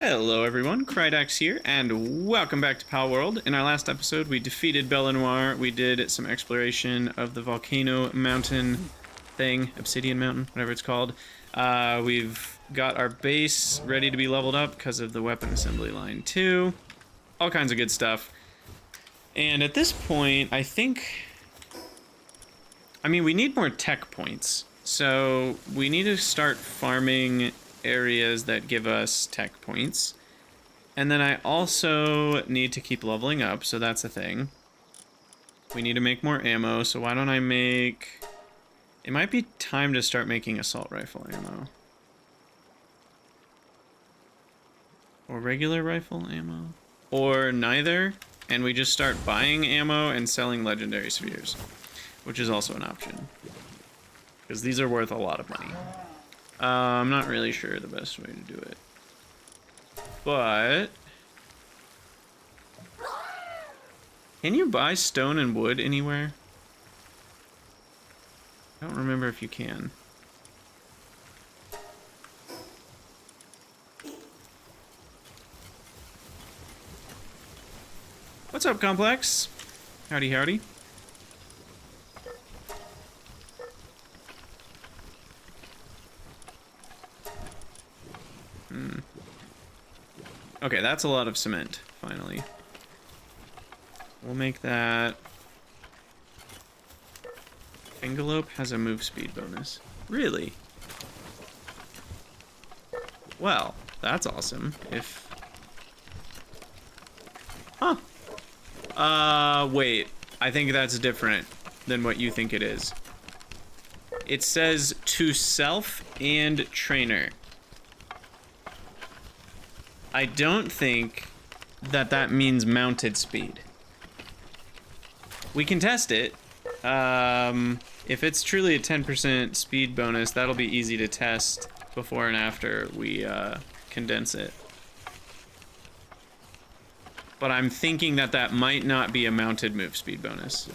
Hello everyone, Krydax here, and welcome back to Palworld. In our last episode, we defeated Belenoir. We did some exploration of the volcano mountain thing, Obsidian Mountain, whatever it's called. We've got our base ready to be leveled up because of the weapon assembly line too. All kinds of good stuff. And at this point, we need more tech points. So we need to start farming areas that give us tech points. And then I also need to keep leveling up, so that's a thing. We need to make more ammo, so why don't I make... It might be time to start making assault rifle ammo. Or regular rifle ammo. Or neither, and we just start buying ammo and selling legendary spheres, which is also an option. Because these are worth a lot of money. I'm not really sure the best way to do it. But... Can you buy stone and wood anywhere? I don't remember if you can. What's up, Complex? Howdy, howdy. Okay, that's a lot of cement, finally. We'll make that... Fengelope has a move speed bonus. Really? Well, that's awesome. If... Huh. Wait. I think that's different than what you think it is. It says to self and trainer. I don't think that that means mounted speed. We can test it. If it's truly a 10% speed bonus, that'll be easy to test before and after we condense it. But I'm thinking that that might not be a mounted move speed bonus.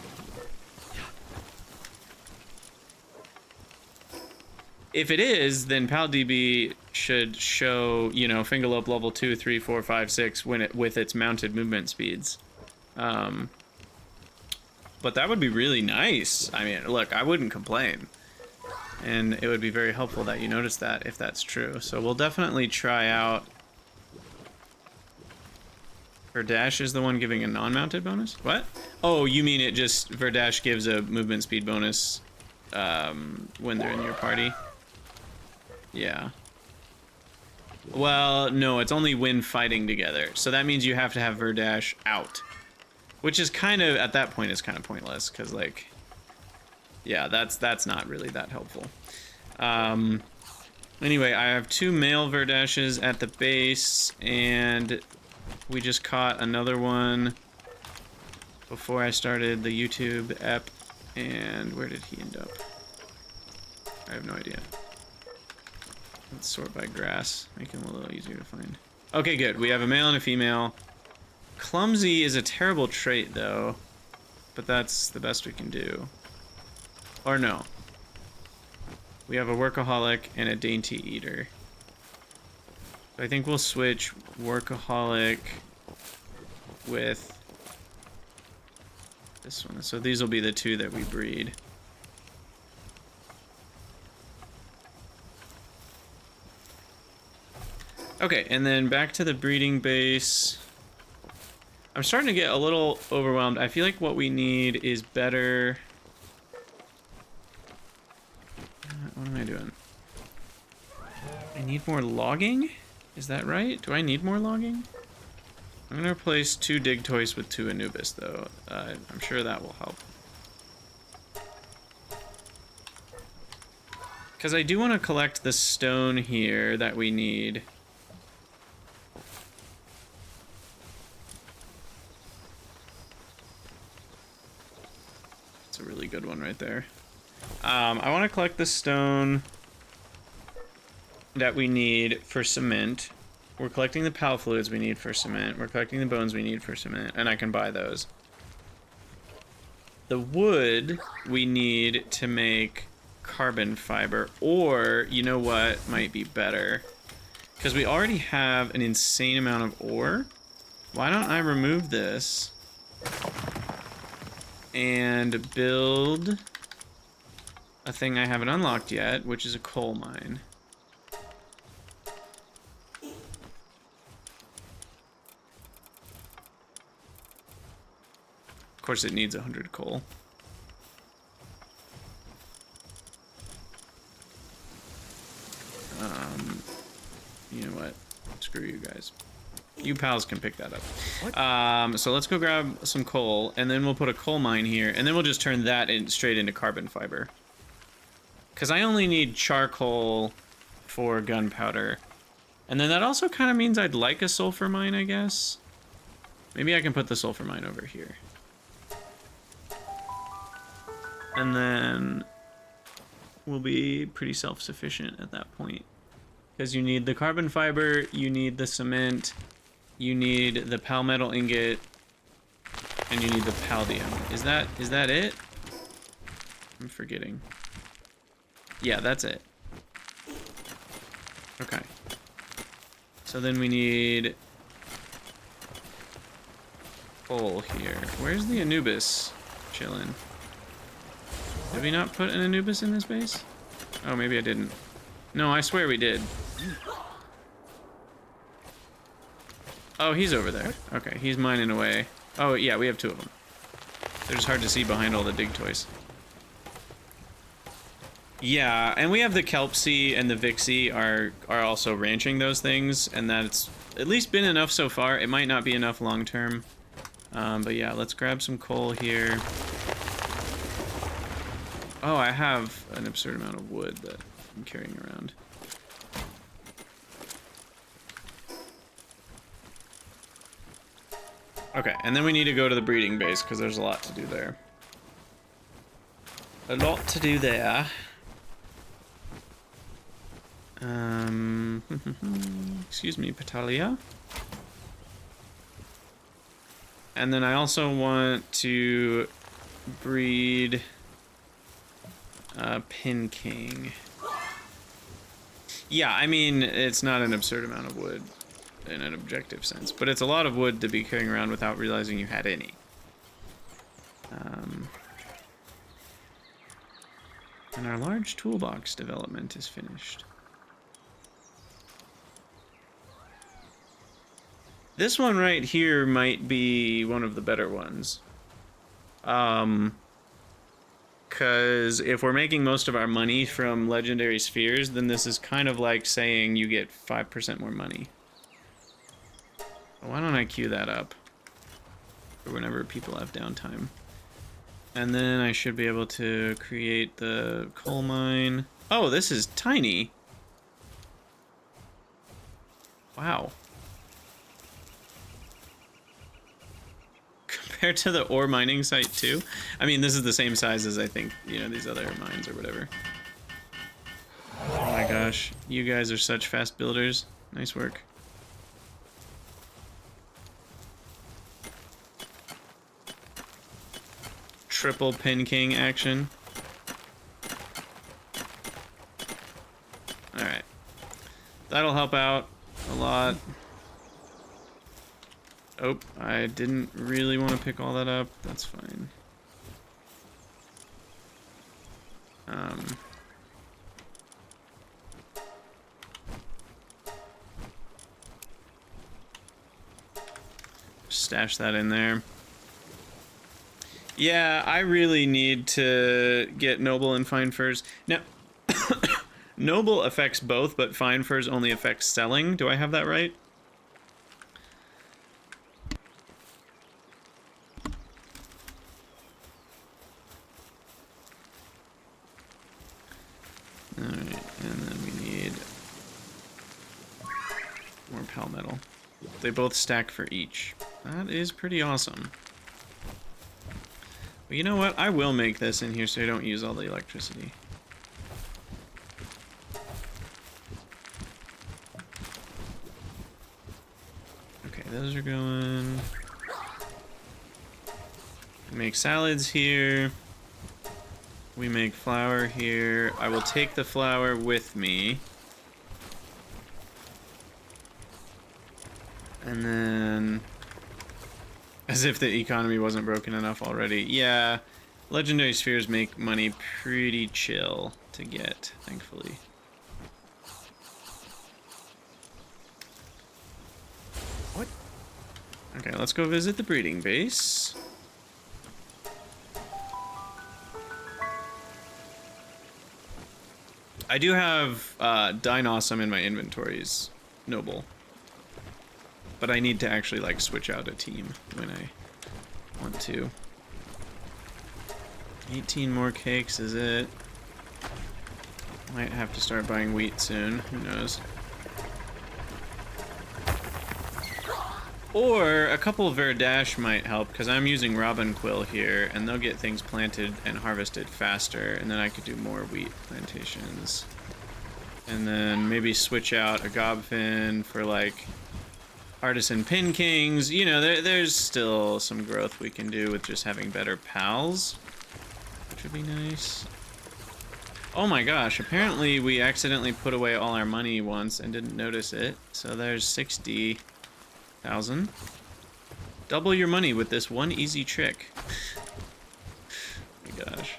If it is, then PalDB should show, you know, Fengelope level 2, 3, 4, 5, 6 when it with its mounted movement speeds. But that would be really nice. I mean, look, I wouldn't complain. And it would be very helpful that you notice that if that's true. So we'll definitely try out. Verdash is the one giving a non-mounted bonus? What? Oh, you mean it just, Verdash gives a movement speed bonus when they're in your party? Yeah. Well, no, it's only when fighting together. So that means you have to have Verdash out. Which is kind of, at that point, is kind of pointless. Because, like, yeah, that's not really that helpful. Anyway, I have 2 male Verdashes at the base. And we just caught another one before I started the YouTube ep. And where did he end up? I have no idea. Let's sort by grass, make him a little easier to find. Okay, good. We have a male and a female. Clumsy is a terrible trait, though. But that's the best we can do. Or no. We have a workaholic and a dainty eater. So I think we'll switch workaholic with this one. So these will be the 2 that we breed. Okay, and then back to the breeding base. I'm starting to get a little overwhelmed. I feel like what we need is better... What am I doing? I need more logging? Is that right? Do I need more logging? I'm gonna replace 2 dig toys with 2 Anubis, though. I'm sure that will help. Because I do want to collect the stone here that we need. It's a really good one right there. I want to collect the stone that we need for cement. We're collecting the pal fluids we need for cement. We're collecting the bones we need for cement, and I can buy those. The wood we need to make carbon fiber, or, you know what might be better? Because we already have an insane amount of ore. Why don't I remove this and build a thing I haven't unlocked yet, which is a coal mine. Of course, it needs 100 coal. You know what? Screw you guys. You pals can pick that up. So let's go grab some coal, and then we'll put a coal mine here, and then we'll just turn that straight into carbon fiber. Because I only need charcoal for gunpowder. And then that also kind of means I'd like a sulfur mine, I guess. Maybe I can put the sulfur mine over here. And then we'll be pretty self-sufficient at that point. Because you need the carbon fiber, you need the cement, you need the palmetal ingot, and you need the paldium. Is that it? I'm forgetting. Yeah, that's it. Okay. So then we need coal here. Where's the Anubis chilling? Did we not put an Anubis in this base? Oh, maybe I didn't. No, I swear we did. Oh, he's over there. Okay, he's mining away. Oh, yeah, we have 2 of them. They're just hard to see behind all the dig toys. Yeah, and we have the Kelpsea and the Vixie are also ranching those things, and that's at least been enough so far. It might not be enough long term. But yeah, let's grab some coal here. Oh, I have an absurd amount of wood that I'm carrying around. Okay, and then we need to go to the breeding base because there's a lot to do there. A lot to do there. Excuse me, Patalia. And then I also want to breed Pin King. Yeah, I mean, it's not an absurd amount of wood in an objective sense, but it's a lot of wood to be carrying around without realizing you had any. And our large toolbox development is finished. This one right here might be one of the better ones. Because if we're making most of our money from legendary spheres, then this is kind of like saying you get 5% more money. Why don't I queue that up for whenever people have downtime? And then I should be able to create the coal mine. Oh, this is tiny. Wow. Compared to the ore mining site too. I mean, this is the same size as I think, you know, these other mines or whatever. Oh my gosh, you guys are such fast builders. Nice work. Triple Pin King action. Alright. That'll help out a lot. Oh, I didn't really want to pick all that up. That's fine. Stash that in there. Yeah, I really need to get Noble and Fine Furs. Now, Noble affects both, but Fine Furs only affects selling. Do I have that right? Alright, and then we need more palmetto. They both stack for each. That is pretty awesome. But you know what? I will make this in here so I don't use all the electricity. Okay, those are going. We make salads here. We make flour here. I will take the flour with me. And then, as if the economy wasn't broken enough already. Yeah, legendary spheres make money pretty chill to get, thankfully. What? Okay, let's go visit the breeding base. I do have Dine Awesome in my inventories, noble. But I need to actually like switch out a team when I want to. 18 more cakes is it? Might have to start buying wheat soon, who knows. Or a couple of Verdash might help, because I'm using Robin Quill here, and they'll get things planted and harvested faster, and then I could do more wheat plantations. And then maybe switch out a Gobfin for, like, Artisan Pin Kings. You know, there's still some growth we can do with just having better pals, which would be nice. Oh my gosh, apparently we accidentally put away all our money once and didn't notice it, so there's 60,000. Double your money with this one easy trick. Oh my gosh.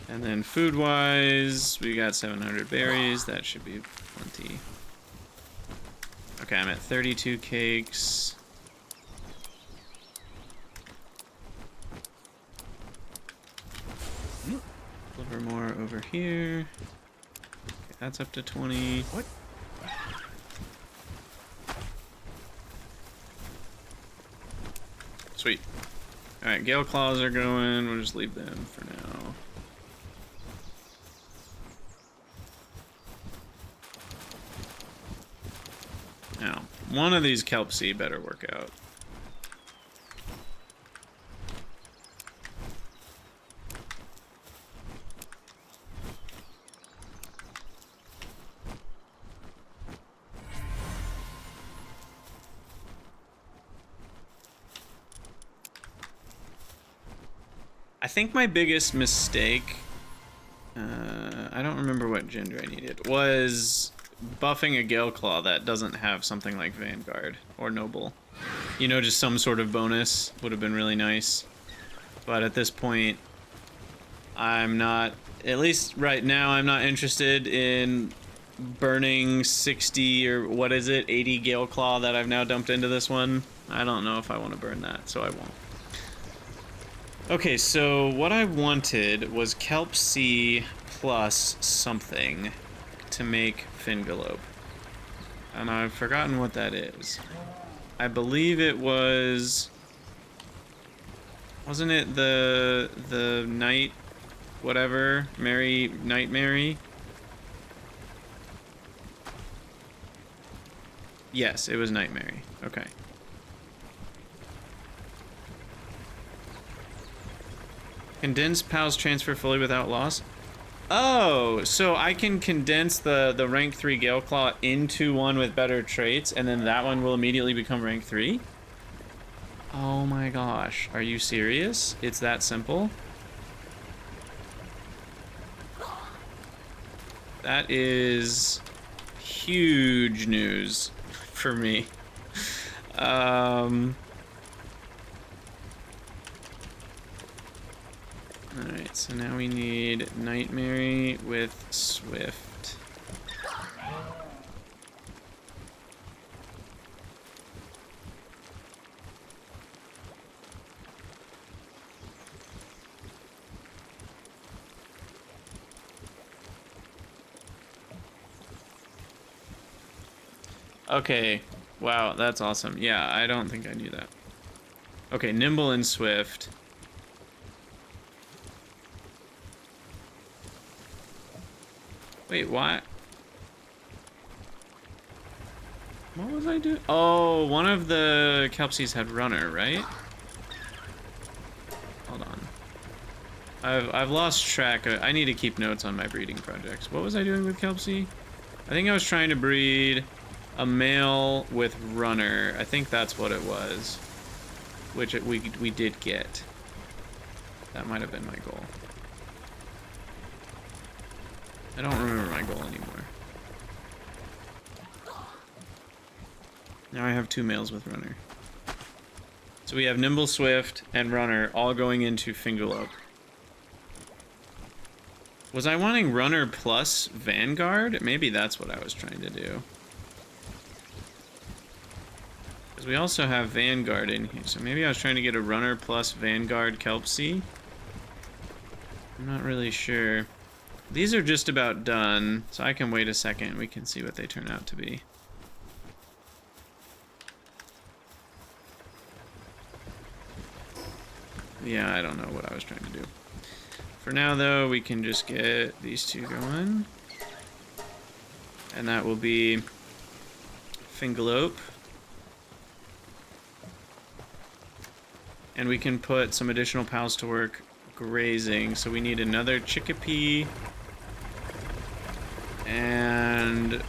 And then food-wise, we got 700 berries. That should be plenty. Okay, I'm at 32 cakes. Deliver more over here. Okay, that's up to 20. What? Sweet. Alright, Gale Claws are going. We'll just leave them for now. Now, one of these Kelp Sea better work out. I think my biggest mistake, I don't remember what gender I needed, was buffing a Gale Claw that doesn't have something like Vanguard or Noble. You know, just some sort of bonus would have been really nice. But at this point, I'm not, at least right now, I'm not interested in burning 60 or what is it, 80 Gale Claw that I've now dumped into this one. I don't know if I want to burn that, so I won't. Okay, so what I wanted was Kelp Sea plus something to make Fengelope. And I've forgotten what that is. I believe it was... Wasn't it the night... whatever? Night Mary? Yes, it was Night Mary. Okay. Condense pals transfer fully without loss. Oh, so I can condense the rank 3 Gale Claw into one with better traits, and then that one will immediately become rank 3? Oh my gosh, are you serious? It's that simple? That is huge news for me. Alright, so now we need Night Mary with Swift. Okay, wow, that's awesome. Yeah, I don't think I knew that. Okay, Nimble and Swift. Wait, what? What was I doing? Oh, one of the Kelp Seas had Runner, right? Hold on. I've lost track. I need to keep notes on my breeding projects. What was I doing with Kelp Sea? I think I was trying to breed a male with Runner. I think that's what it was. Which we did get. That might have been my goal. I don't remember my goal anymore. Now I have 2 males with runner. So we have nimble, swift, and runner all going into Fengelope. Was I wanting runner plus vanguard? Maybe that's what I was trying to do. Because we also have vanguard in here. So maybe I was trying to get a runner plus vanguard Kelpsea. I'm not really sure. These are just about done, so I can wait a second. We can see what they turn out to be. Yeah, I don't know what I was trying to do. For now, though, we can just get these 2 going. And that will be Fengelope. And we can put some additional pals to work grazing. So we need another chickpea. And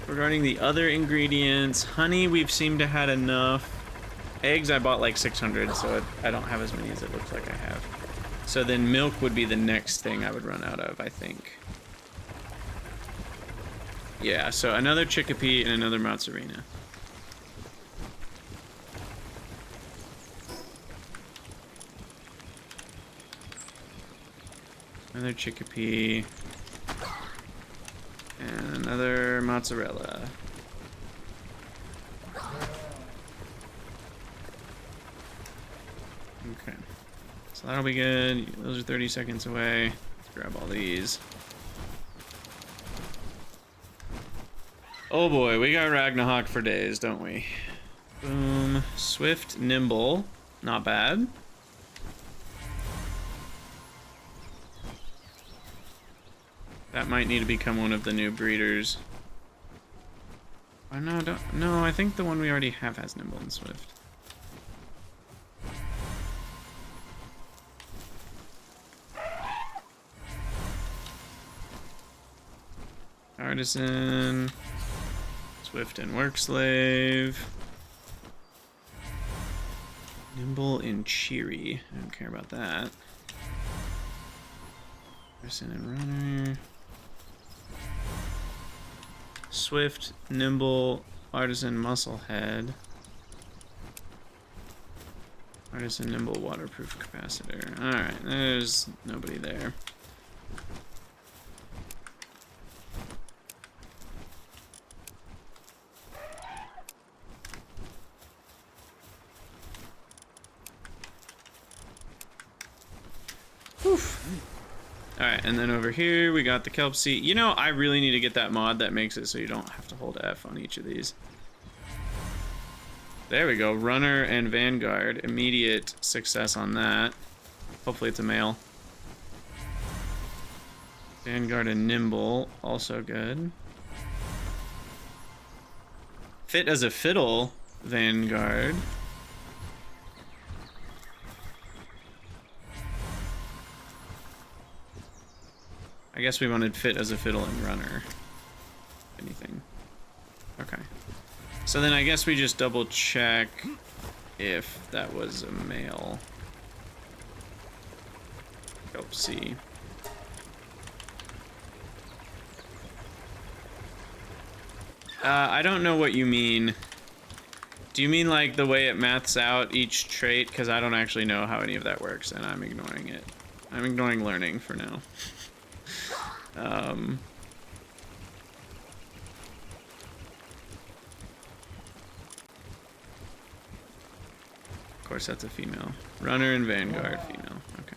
regarding the other ingredients, honey, we've seemed to had enough. Eggs, I bought like 600, so I don't have as many as it looks like I have. So then milk would be the next thing I would run out of, I think. Yeah, so another chickpea and another mozzarella. Another chickpea. And another mozzarella. Okay. So that'll be good. Those are 30 seconds away. Let's grab all these. Oh boy, we got Ragnarok for days, don't we? Boom. Swift, nimble. Not bad. That might need to become one of the new breeders. Oh, no, no, I think the one we already have has nimble and swift. Artisan, swift and work slave, nimble and cheery. I don't care about that. Artisan and runner. Swift, nimble, artisan, musclehead. Artisan, nimble, waterproof capacitor. Alright, there's nobody there. Alright, and then over here we got the Kelpsea. You know, I really need to get that mod that makes it so you don't have to hold F on each of these. There we go, runner and vanguard. Immediate success on that. Hopefully it's a male. Vanguard and nimble, also good. Fit as a fiddle, vanguard. I guess we wanted fit as a fiddle and runner. Anything. Okay. So then I guess we just double check if that was a male. Kelpsea. I don't know what you mean. Do you mean like the way it maths out each trait? Because I don't actually know how any of that works, and I'm ignoring it. I'm ignoring learning for now. Of course, that's a female. Runner and vanguard, female. Okay.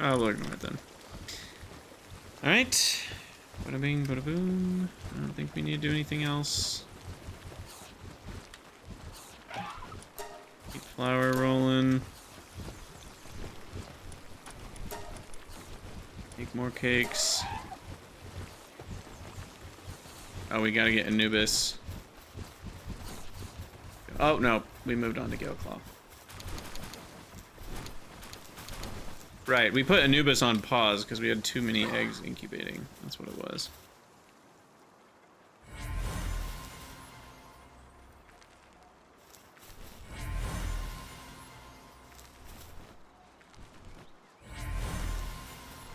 Oh, we'll ignore it then. Alright. Bada bing, bada boom. I don't think we need to do anything else. Keep flour rolling. Make more cakes. Oh, we gotta get Anubis. Oh, no. We moved on to Galeclaw. Right, we put Anubis on pause because we had too many eggs incubating. That's what it was.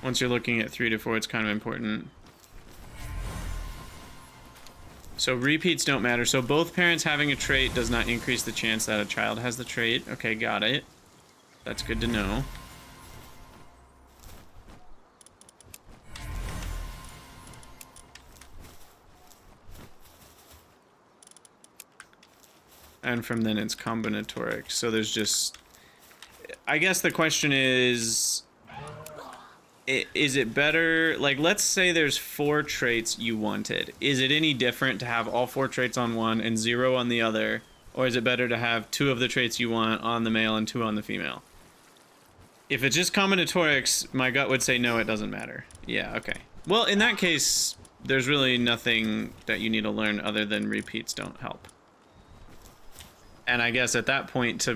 Once you're looking at 3 to 4, it's kind of important. So repeats don't matter. So both parents having a trait does not increase the chance that a child has the trait. Okay, got it. That's good to know. And from then it's combinatoric. So there's just... I guess the question is it better... Like, let's say there's 4 traits you wanted. Is it any different to have all 4 traits on one and 0 on the other? Or is it better to have 2 of the traits you want on the male and 2 on the female? If it's just combinatorics, my gut would say no, it doesn't matter. Yeah, okay. Well, in that case, there's really nothing that you need to learn other than repeats don't help. And I guess at that point,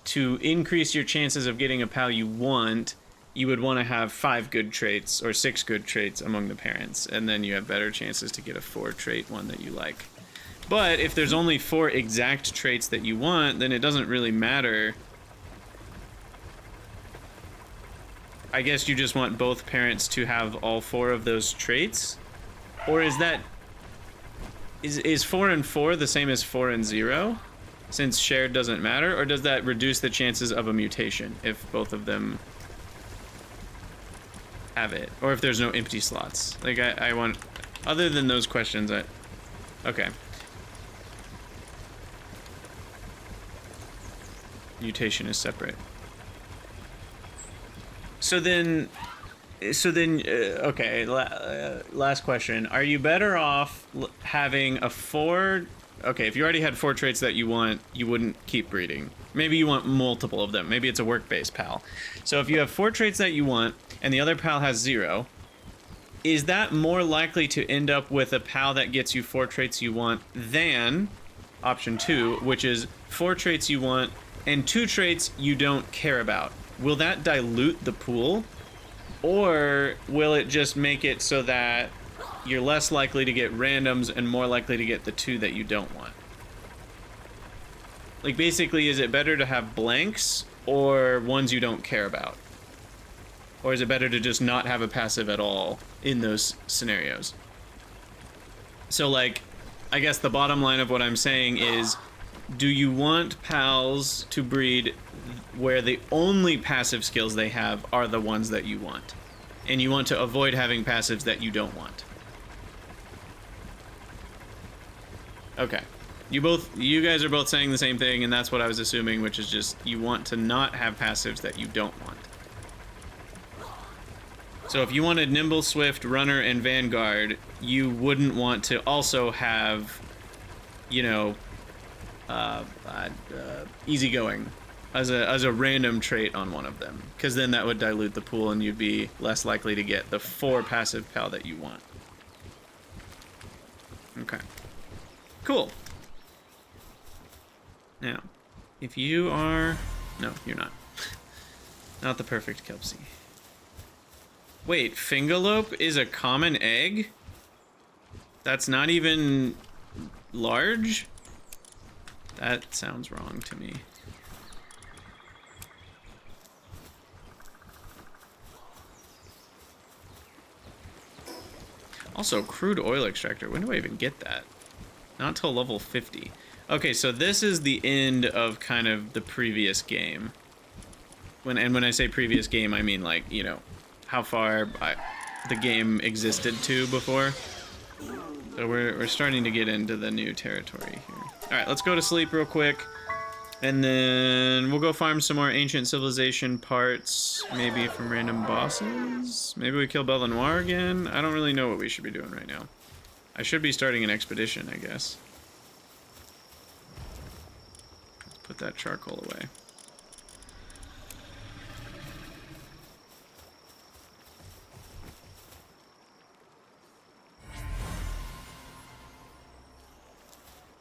to increase your chances of getting a pal you want, you would want to have 5 good traits or 6 good traits among the parents, and then you have better chances to get a 4 trait one that you like. But if there's only 4 exact traits that you want, then it doesn't really matter. I guess you just want both parents to have all 4 of those traits? Or is that... Is 4 and 4 the same as 4 and 0? Since shared doesn't matter? Or does that reduce the chances of a mutation if both of them have it? Or if there's no empty slots? Like, I want... Other than those questions, okay. Mutation is separate. So then, okay, last question. Are you better off having a 4... Okay, if you already had 4 traits that you want, you wouldn't keep breeding. Maybe you want multiple of them. Maybe it's a work-based pal. So if you have 4 traits that you want, and the other pal has 0, is that more likely to end up with a pal that gets you 4 traits you want than option 2, which is 4 traits you want and 2 traits you don't care about? Will that dilute the pool? Or will it just make it so that you're less likely to get randoms and more likely to get the 2 that you don't want? Like, basically, is it better to have blanks or ones you don't care about? Or is it better to just not have a passive at all in those scenarios? So, like, I guess the bottom line of what I'm saying is, do you want pals to breed where the only passive skills they have are the ones that you want? And you want to avoid having passives that you don't want? Okay. You guys are both saying the same thing, and that's what I was assuming, which is just you want to not have passives that you don't want. So if you wanted Nimble, Swift, Runner, and Vanguard, you wouldn't want to also have, you know, Easygoing as a random trait on one of them, because then that would dilute the pool and you'd be less likely to get the 4 passive pal that you want. Okay. Cool. Now, if you are... No, you're not. Not the perfect Kelpsie. Wait, Fengelope is a common egg? That's not even large? That sounds wrong to me. Also, crude oil extractor. When do I even get that? Not till level 50. Okay, so this is the end of kind of the previous game. When I say previous game, I mean, like, you know, how far the game existed to before. So we're starting to get into the new territory here. Alright, let's go to sleep real quick. And then we'll go farm some more ancient civilization parts. Maybe from random bosses? Maybe we kill Belenoir again? I don't really know what we should be doing right now. I should be starting an expedition, I guess. Let's put that charcoal away.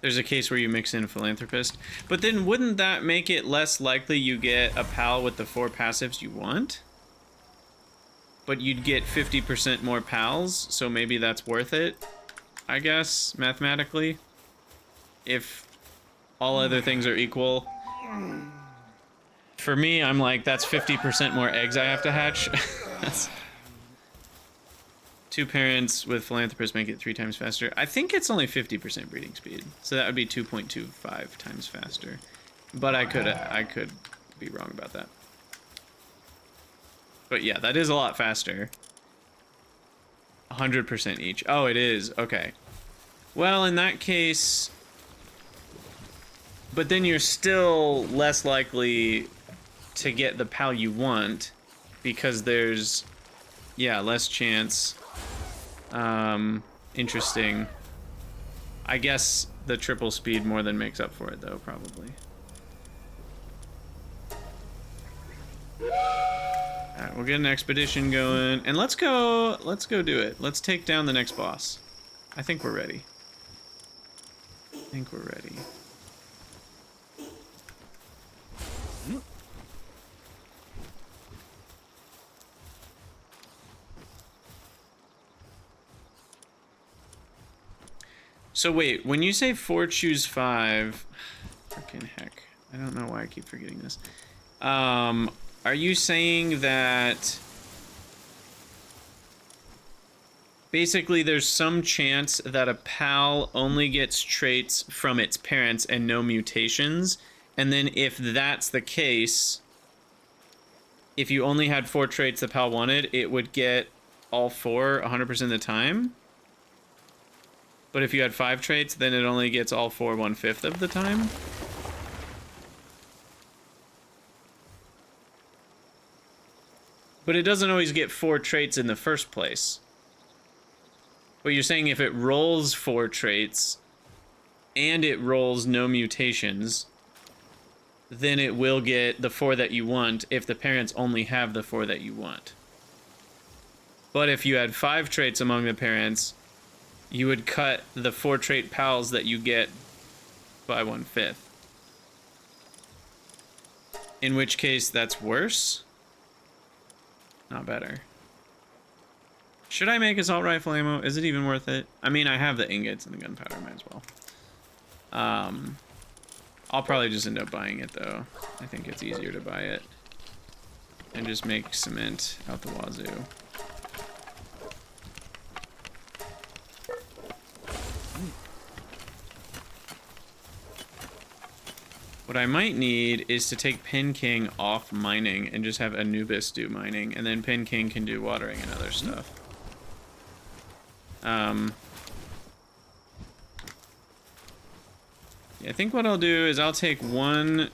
There's a case where you mix in Philanthropist. But then wouldn't that make it less likely you get a pal with the 4 passives you want? But you'd get 50% more pals, so maybe that's worth it, I guess, mathematically. If all other things are equal. For me, I'm like, that's 50% more eggs I have to hatch. 2 parents with philanthropist make it 3 times faster. I think it's only 50% breeding speed, so that would be 2.25 times faster. But I could be wrong about that. But yeah, that is a lot faster. 100% each. Oh, it is. Okay. Well, in that case... But then you're still less likely to get the pal you want, because there's... Yeah, less chance. Interesting. I guess the triple speed more than makes up for it, though, probably. Alright, we'll get an expedition going. And let's go do it. Let's take down the next boss. I think we're ready. So wait, when you say 4 choose 5, freaking heck, I don't know why I keep forgetting this. Are you saying that basically there's some chance that a pal only gets traits from its parents and no mutations, and then if that's the case, if you only had 4 traits the pal wanted, it would get all 4 100% of the time? But if you had 5 traits, then it only gets all 4 1/5 of the time? But it doesn't always get 4 traits in the first place. But you're saying if it rolls 4 traits, and it rolls no mutations, then it will get the 4 that you want if the parents only have the 4 that you want. But if you had 5 traits among the parents, you would cut the 4 trait pals that you get by 1/5. In which case, that's worse? Not better. Should I make assault rifle ammo? Is it even worth it? I mean, I have the ingots and the gunpowder, might as well. I'll probably just end up buying it, though. I think it's easier to buy it. And just make cement out the wazoo. What I might need is to take Pin King off mining and just have Anubis do mining, and then Pin King can do watering and other stuff. Yeah, I think what I'll do is I'll take one...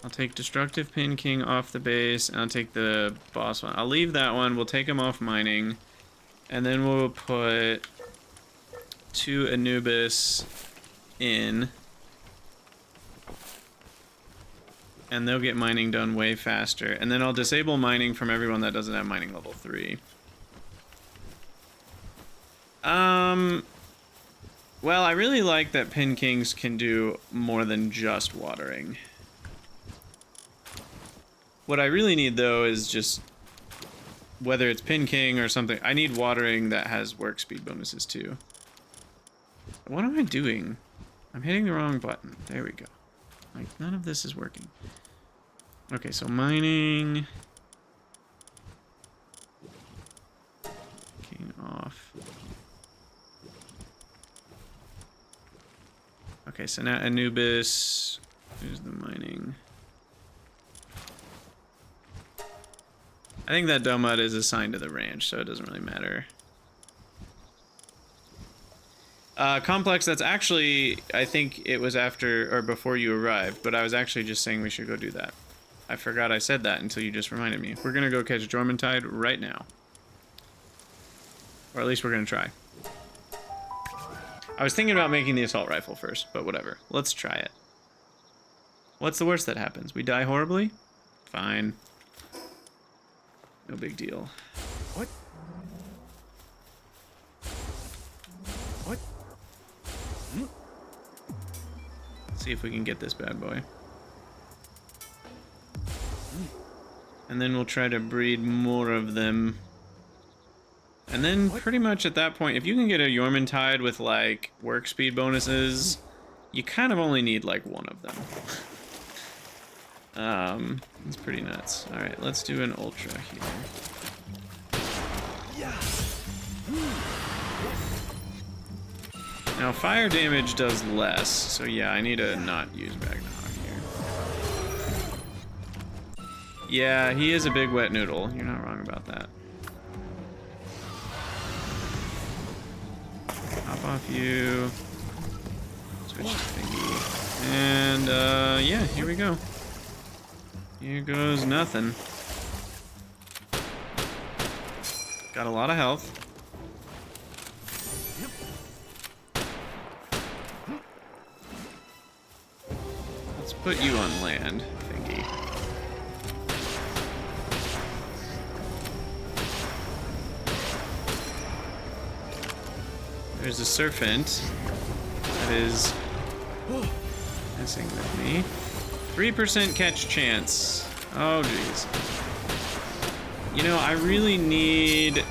I'll take Destructive Pin King off the base, and I'll take the boss one. I'll leave that one, we'll take him off mining, and then we'll put 2 Anubis in, and they'll get mining done way faster. And then I'll disable mining from everyone that doesn't have mining level 3. Well, I really like that Pin Kings can do more than just watering. What I really need, though, is just, whether it's Pin King or something, I need watering that has work speed bonuses, too. What am I doing? I'm hitting the wrong button. There we go. Like, none of this is working. Okay, so mining. King off. Okay, so now Anubis. Here's the mining. I think that Domud is assigned to the ranch, so it doesn't really matter. Complex, that's actually, I think it was after or before you arrived, but I was actually just saying we should go do that. I forgot I said that until you just reminded me. We're gonna go catch Jormuntide right now. Or at least we're gonna try. I was thinking about making the assault rifle first, but whatever. Let's try it. What's the worst that happens? We die horribly? Fine. No big deal. What? What? Let's see if we can get this bad boy. And then we'll try to breed more of them. And then pretty much at that point, if you can get a Jormuntide with like work speed bonuses, you kind of only need like one of them. It's pretty nuts. All right, let's do an ultra here. Now fire damage does less, so yeah, I need to not use Ragnarok here. Yeah, he is a big wet noodle. You're not wrong about that. Hop off you. Switch to thingy. And yeah, here we go. Here goes nothing. Got a lot of health. Let's put you on land, thingy. There's a serpent that is messing with me. 3% catch chance. Oh, jeez. You know, I really need...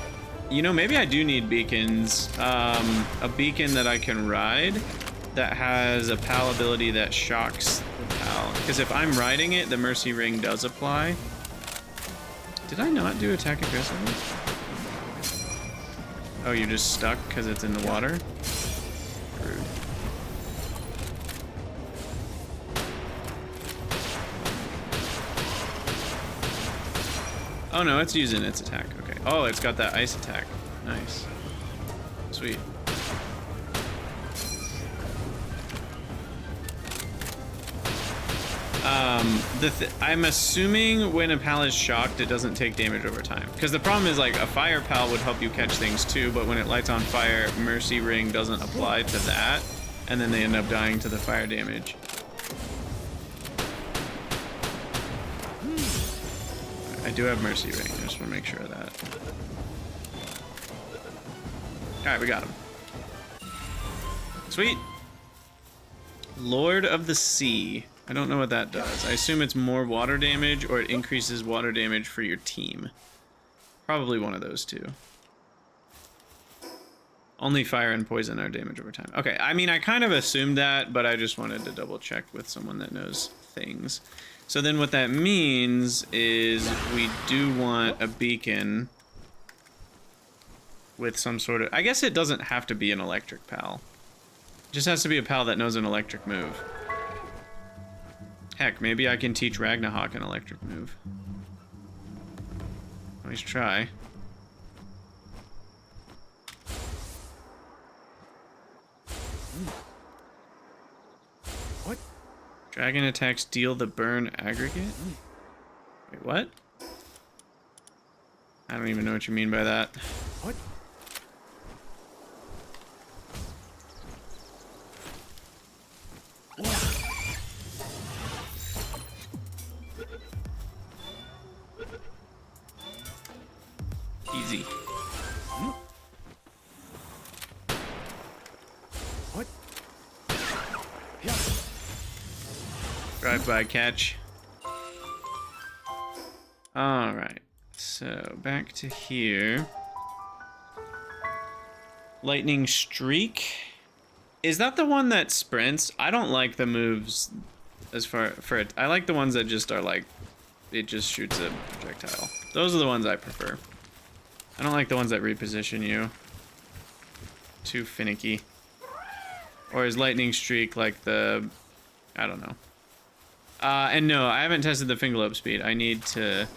You know, maybe I do need beacons. A beacon that I can ride that has a PAL ability that shocks the PAL. Because if I'm riding it, the Mercy Ring does apply. Did I not do attack aggressively? Oh, you're just stuck because it's in the water? Rude. Oh no, it's using its attack. Okay. Oh, it's got that ice attack. Nice. Sweet. I'm assuming when a pal is shocked, it doesn't take damage over time. Because the problem is, like, a fire pal would help you catch things too, but when it lights on fire, Mercy Ring doesn't apply to that, and then they end up dying to the fire damage. I do have Mercy Ring, I just want to make sure of that. Alright, we got him. Sweet. Lord of the Sea. I don't know what that does. I assume it's more water damage or it increases water damage for your team. Probably one of those two. Only fire and poison are damage over time. Okay, I mean, I kind of assumed that, but I just wanted to double check with someone that knows things. So then what that means is we do want a beacon with some sort of... I guess it doesn't have to be an electric pal. It just has to be a pal that knows an electric move. Heck, maybe I can teach Ragnarok an electric move. Always try. What? Dragon attacks deal the burn aggregate? Wait, what? I don't even know what you mean by that. What? Easy. What? Drive-by catch. Alright. So, back to here. Lightning Streak. Is that the one that sprints? I don't like the moves as far for it. I like the ones that just are like, it just shoots a projectile. Those are the ones I prefer. I don't like the ones that reposition you. Too finicky. Or is Lightning Streak like the... I don't know. And no, I haven't tested the Fengelope speed. I need to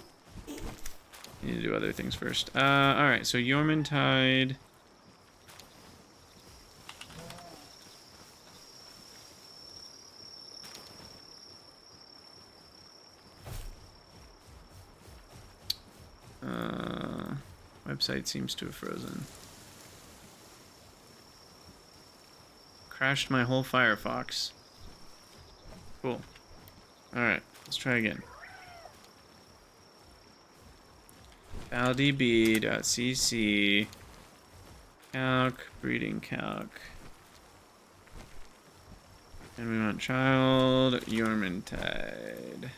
do other things first. Alright, so Jormuntide. Website seems to have frozen. Crashed my whole Firefox. Cool. Alright, let's try again. valdb.cc calc, breeding calc. And we want child, Jormuntide.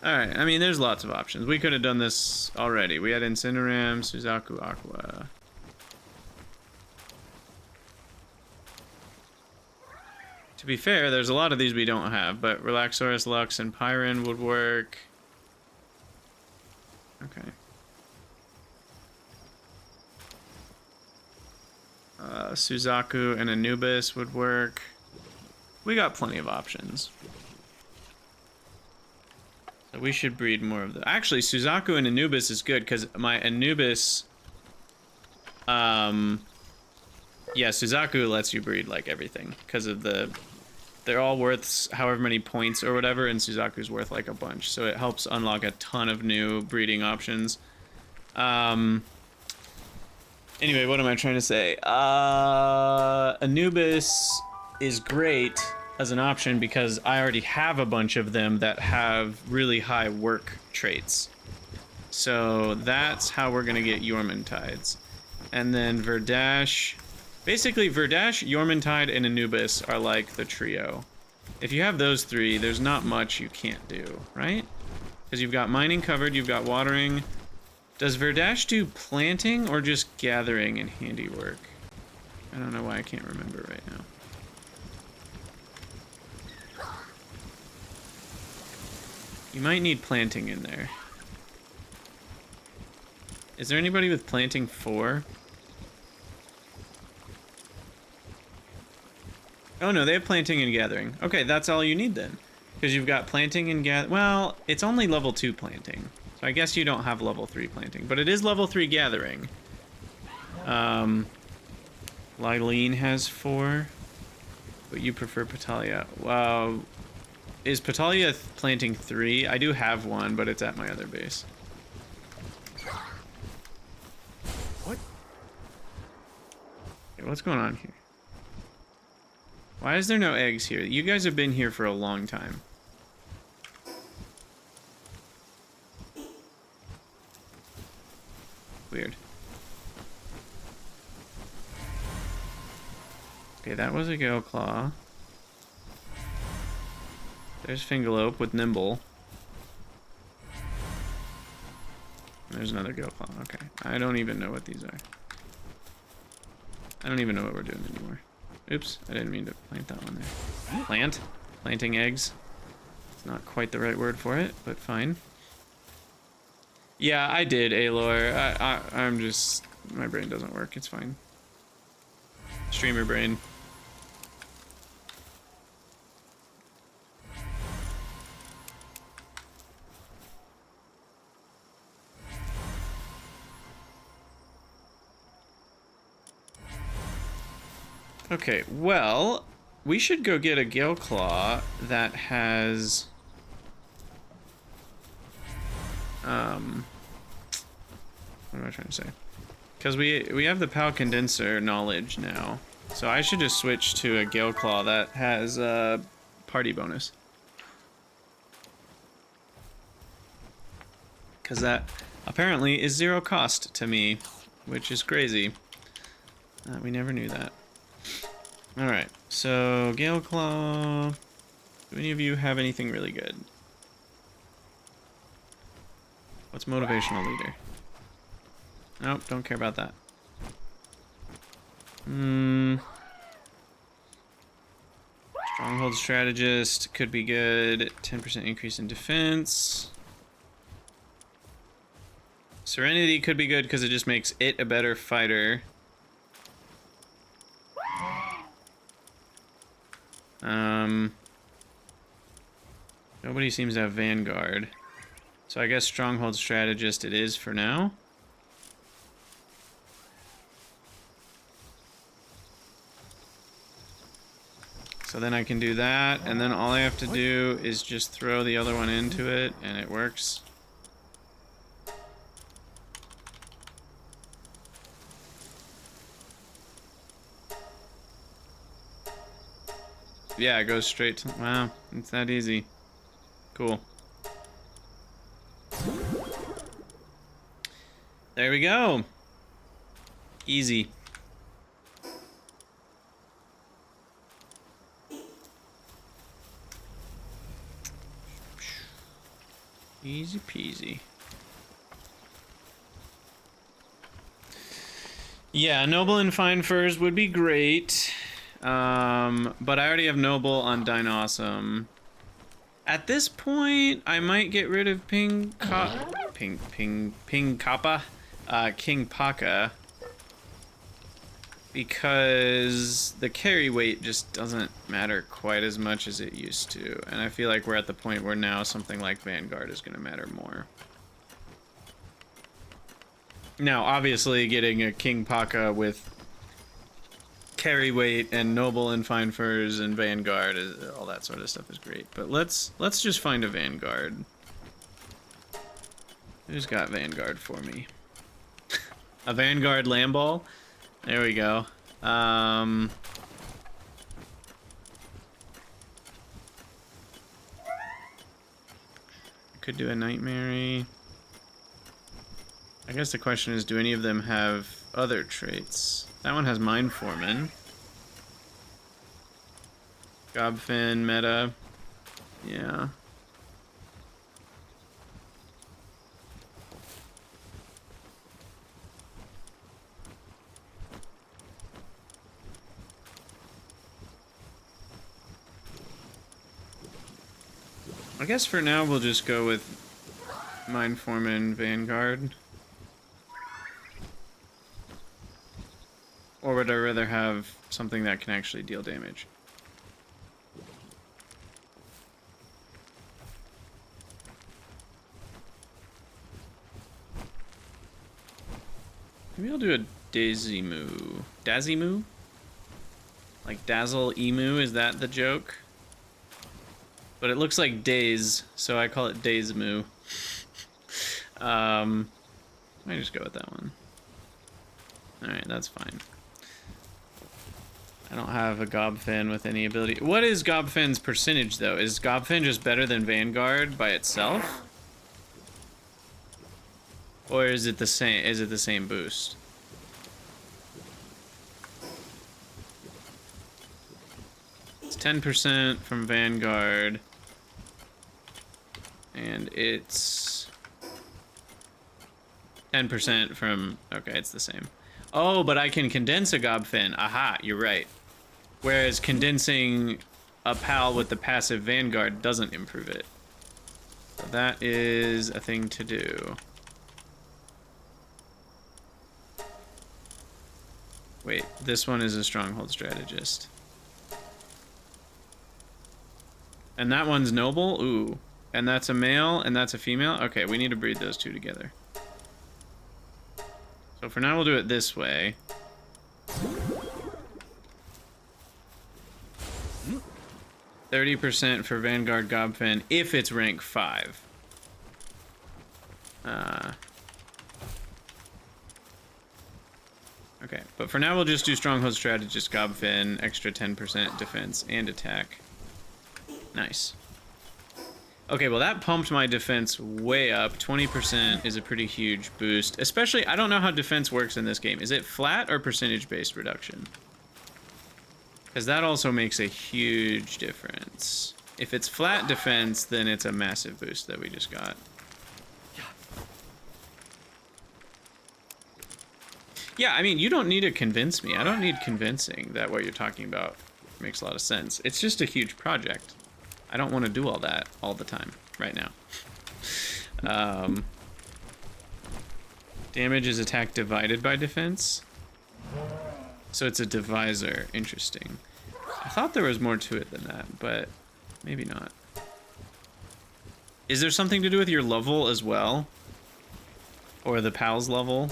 Alright, I mean, there's lots of options. We could have done this already. We had Incineram, Suzaku Aqua. To be fair, there's a lot of these we don't have, but Relaxaurus Lux and Pyron would work. Okay. Suzaku and Anubis would work. We got plenty of options. So we should breed more of them. Actually, Suzaku and Anubis is good because my Anubis... yeah, Suzaku lets you breed like everything because of the... They're all worth however many points or whatever, and Suzaku's worth like a bunch. So it helps unlock a ton of new breeding options. Anyway, what am I trying to say? Anubis is great as an option because I already have a bunch of them that have really high work traits. So that's how we're gonna get Jormuntides. And then Verdash... Basically, Verdash, Jormuntide, and Anubis are like the trio. If you have those three, there's not much you can't do, right? Because you've got mining covered, you've got watering. Does Verdash do planting or just gathering and handiwork? I don't know why I can't remember right now. You might need planting in there. Is there anybody with planting 4? Oh no, they have planting and gathering. Okay, that's all you need then. Because you've got planting and gathering. Well, it's only level 2 planting. So I guess you don't have level 3 planting. But it is level 3 gathering. Lylene has 4. But you prefer Patalia. Wow. Is Patalia planting 3? I do have one, but it's at my other base. What? Okay, what's going on here? Why is there no eggs here? You guys have been here for a long time. Weird. Okay, that was a Gale Claw. There's Fengelope with Nimble. And there's another Gale Claw. Okay. I don't even know what these are. I don't even know what we're doing anymore. Oops, I didn't mean to plant that one there. Plant? Planting eggs. It's not quite the right word for it, but fine. Yeah, I did, Aloy. I'm just... My brain doesn't work, it's fine. Streamer brain. Okay, well, we should go get a Gale Claw that has... what am I trying to say? Because we have the POW condenser knowledge now. So I should just switch to a Gale Claw that has a party bonus. Because that apparently is 0 cost to me, which is crazy. We never knew that. Alright, so Gale Claw. Do any of you have anything really good? What's motivational leader? Nope, don't care about that. Stronghold strategist could be good. 10% increase in defense. Serenity could be good because it just makes it a better fighter. Nobody seems to have Vanguard. So I guess Stronghold Strategist it is for now. So then I can do that, and then all I have to do is just throw the other one into it, and it works. Yeah, it goes straight to... Wow, it's that easy. Cool. There we go. Easy. Easy peasy. Yeah, Noble and Fine Furs would be great. But I already have Noble on Dine Awesome. At this point, I might get rid of King Kappa, King Paka, because the carry weight just doesn't matter quite as much as it used to, and I feel like we're at the point where now something like Vanguard is going to matter more. Now, obviously, getting a King Paka with carry weight and Noble and Fine Furs and Vanguard, all that sort of stuff is great. But let's just find a Vanguard. Who's got Vanguard for me? A Vanguard Lamball? There we go. Could do a Nightmare. I guess the question is, do any of them have other traits? That one has Mind Foreman. Gobfin, meta. Yeah. I guess for now we'll just go with Mind Foreman, Vanguard. Or would I rather have something that can actually deal damage? Maybe I'll do a Dazimu. Dazimu? Like Dazzle Emu, is that the joke? But it looks like Daze, so I call it Dazimu. Might just go with that one. Alright, that's fine. I don't have a Gobfin with any ability. What is Gobfin's percentage, though? Is Gobfin just better than Vanguard by itself? Or is it the same? Is it the same boost? It's 10% from Vanguard, and it's 10% from. Okay, it's the same. Oh, but I can condense a Gobfin. Aha, you're right. Whereas condensing a PAL with the passive Vanguard doesn't improve it. So that is a thing to do. Wait, this one is a Stronghold Strategist. And that one's Noble? Ooh. And that's a male, and that's a female? Okay, we need to breed those two together. So for now, we'll do it this way. 30% for Vanguard Gobfin if it's rank 5. Okay, but for now we'll just do Stronghold Strategist Gobfin, extra 10% defense and attack. Nice. Okay, well that pumped my defense way up. 20% is a pretty huge boost. Especially, I don't know how defense works in this game. Is it flat or percentage-based reduction? Because that also makes a huge difference. If it's flat defense, then it's a massive boost that we just got. Yeah, I mean, you don't need to convince me. I don't need convincing that what you're talking about makes a lot of sense. It's just a huge project. I don't want to do all that all the time right now. Damage is attack divided by defense. So it's a divisor. Interesting. I thought there was more to it than that, but maybe not. Is there something to do with your level as well? Or the PAL's level?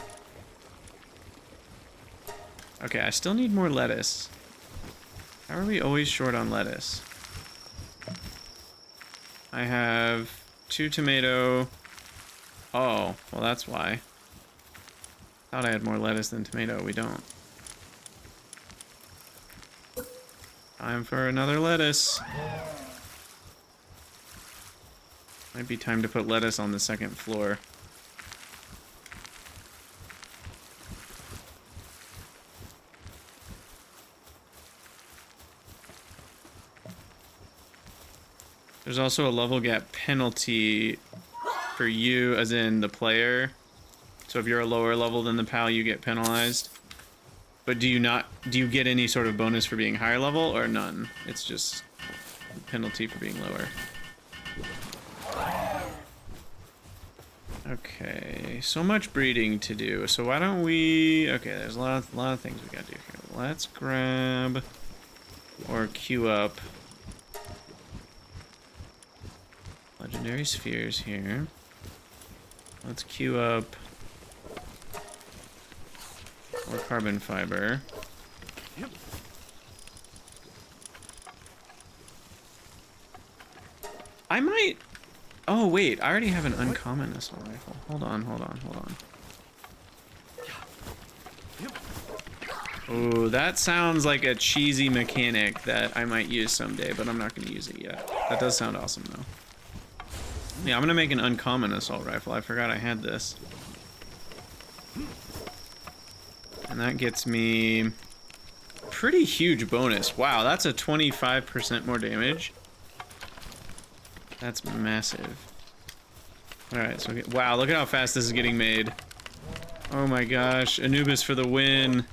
Okay, I still need more lettuce. How are we always short on lettuce? I have 2 tomato. Oh, well that's why. Thought I had more lettuce than tomato. We don't. Time for another lettuce. Might be time to put lettuce on the second floor. There's also a level gap penalty for you, as in the player. So if you're a lower level than the PAL, you get penalized. But do you get any sort of bonus for being higher level or none? It's just penalty for being lower. Okay, so much breeding to do. So why don't we... Okay, there's a lot of things we gotta do here. Let's grab or queue up legendary spheres here. Let's queue up more carbon fiber. Yep. I might... Oh, wait. I already have an uncommon assault rifle. Hold on. Oh, that sounds like a cheesy mechanic that I might use someday, but I'm not going to use it yet. That does sound awesome, though. Yeah, I'm going to make an uncommon assault rifle. I forgot I had this. And that gets me pretty huge bonus. Wow, that's a 25% more damage. That's massive. Alright, so wow, look at how fast this is getting made. Oh my gosh, Anubis for the win.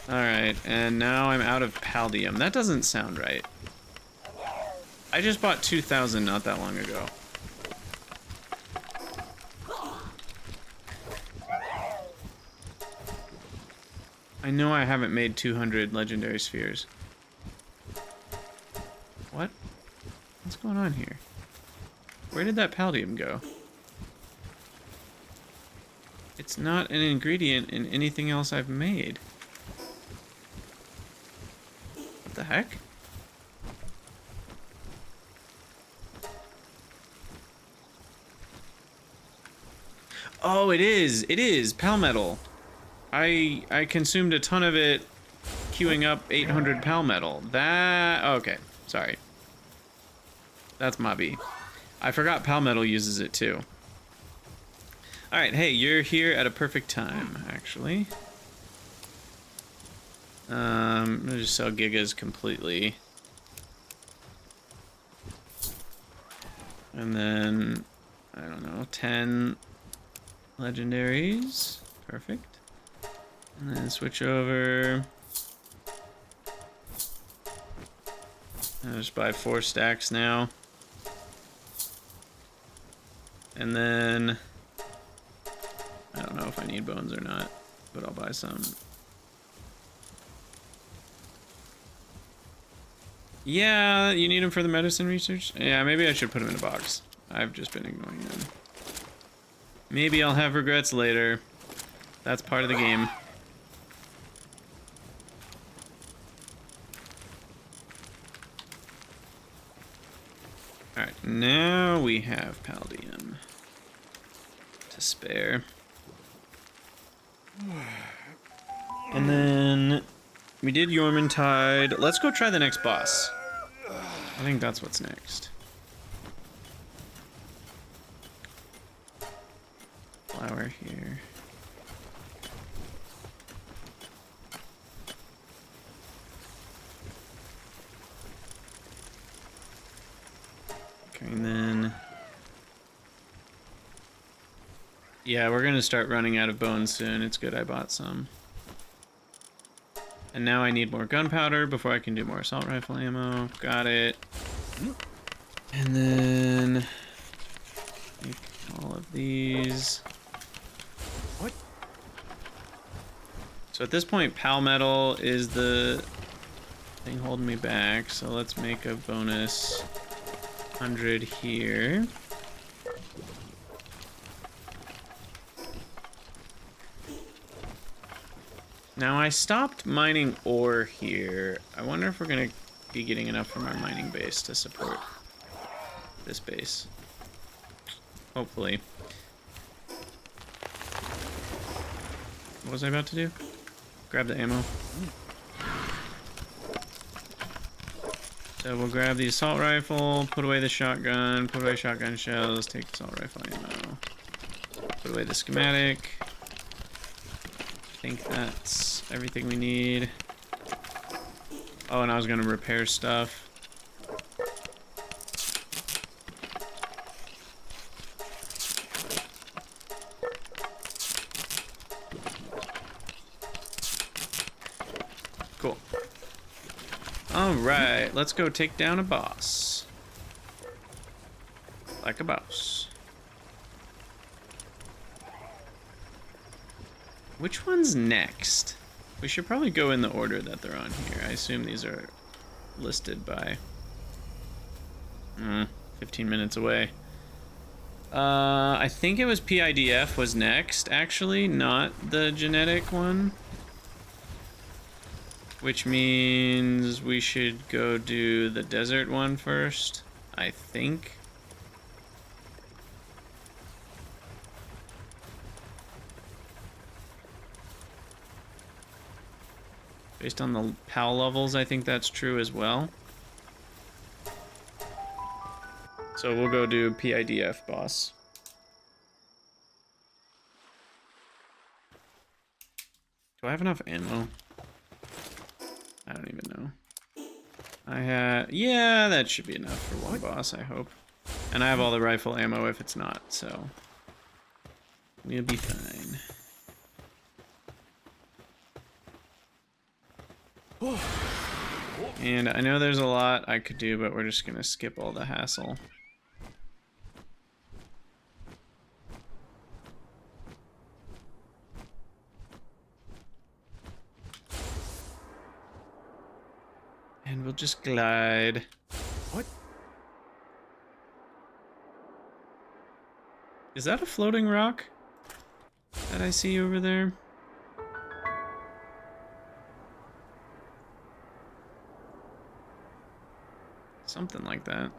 Alright, and now I'm out of Paldium. That doesn't sound right. I just bought 2,000 not that long ago. I know I haven't made 200 legendary spheres. What? What's going on here? Where did that Paldium go? It's not an ingredient in anything else I've made. What the heck? Oh, it is! It is! Palmetal! I consumed a ton of it queuing up 800 Palmetal. That... Okay, sorry. That's Mobby. I forgot Palmetal uses it too. Alright, hey, you're here at a perfect time, actually. I'm gonna just sell Gigas completely. And then, I don't know, 10 legendaries. Perfect. And then switch over. I'll just buy 4 stacks now. And then, I don't know if I need bones or not, but I'll buy some. Yeah, you need them for the medicine research? Yeah, maybe I should put them in a box. I've just been ignoring them. Maybe I'll have regrets later. That's part of the game. Alright, now we have Paldium to spare. And then we did Jormuntide. Let's go try the next boss. I think that's what's next. Flower here. Okay, and then... Yeah, we're gonna start running out of bones soon. It's good I bought some. And now I need more gunpowder before I can do more assault rifle ammo. Got it. And then... make all of these. What? So at this point, Palmetal is the thing holding me back. So let's make a bonus 100 here. Now I stopped mining ore here. I wonder if we're gonna be getting enough from our mining base to support this base. Hopefully. What was I about to do? Grab the ammo. So we'll grab the assault rifle, put away the shotgun, put away shotgun shells, take the assault rifle ammo. Put away the schematic. I think that's everything we need. Oh, and I was gonna repair stuff. Alright, let's go take down a boss. Like a boss. Which one's next? We should probably go in the order that they're on here. I assume these are listed by 15 minutes away. I think it was PIDF was next, actually, not the genetic one. Which means we should go do the desert one first, I think. Based on the PAL levels, I think that's true as well. So we'll go do PIDF boss. Do I have enough ammo? I don't even know. I have... Yeah, that should be enough for one boss, I hope. And I have all the rifle ammo if it's not, so... We'll be fine. And I know there's a lot I could do, but we're just gonna skip all the hassle. And we'll just glide. What? Is that a floating rock that I see over there? Something like that.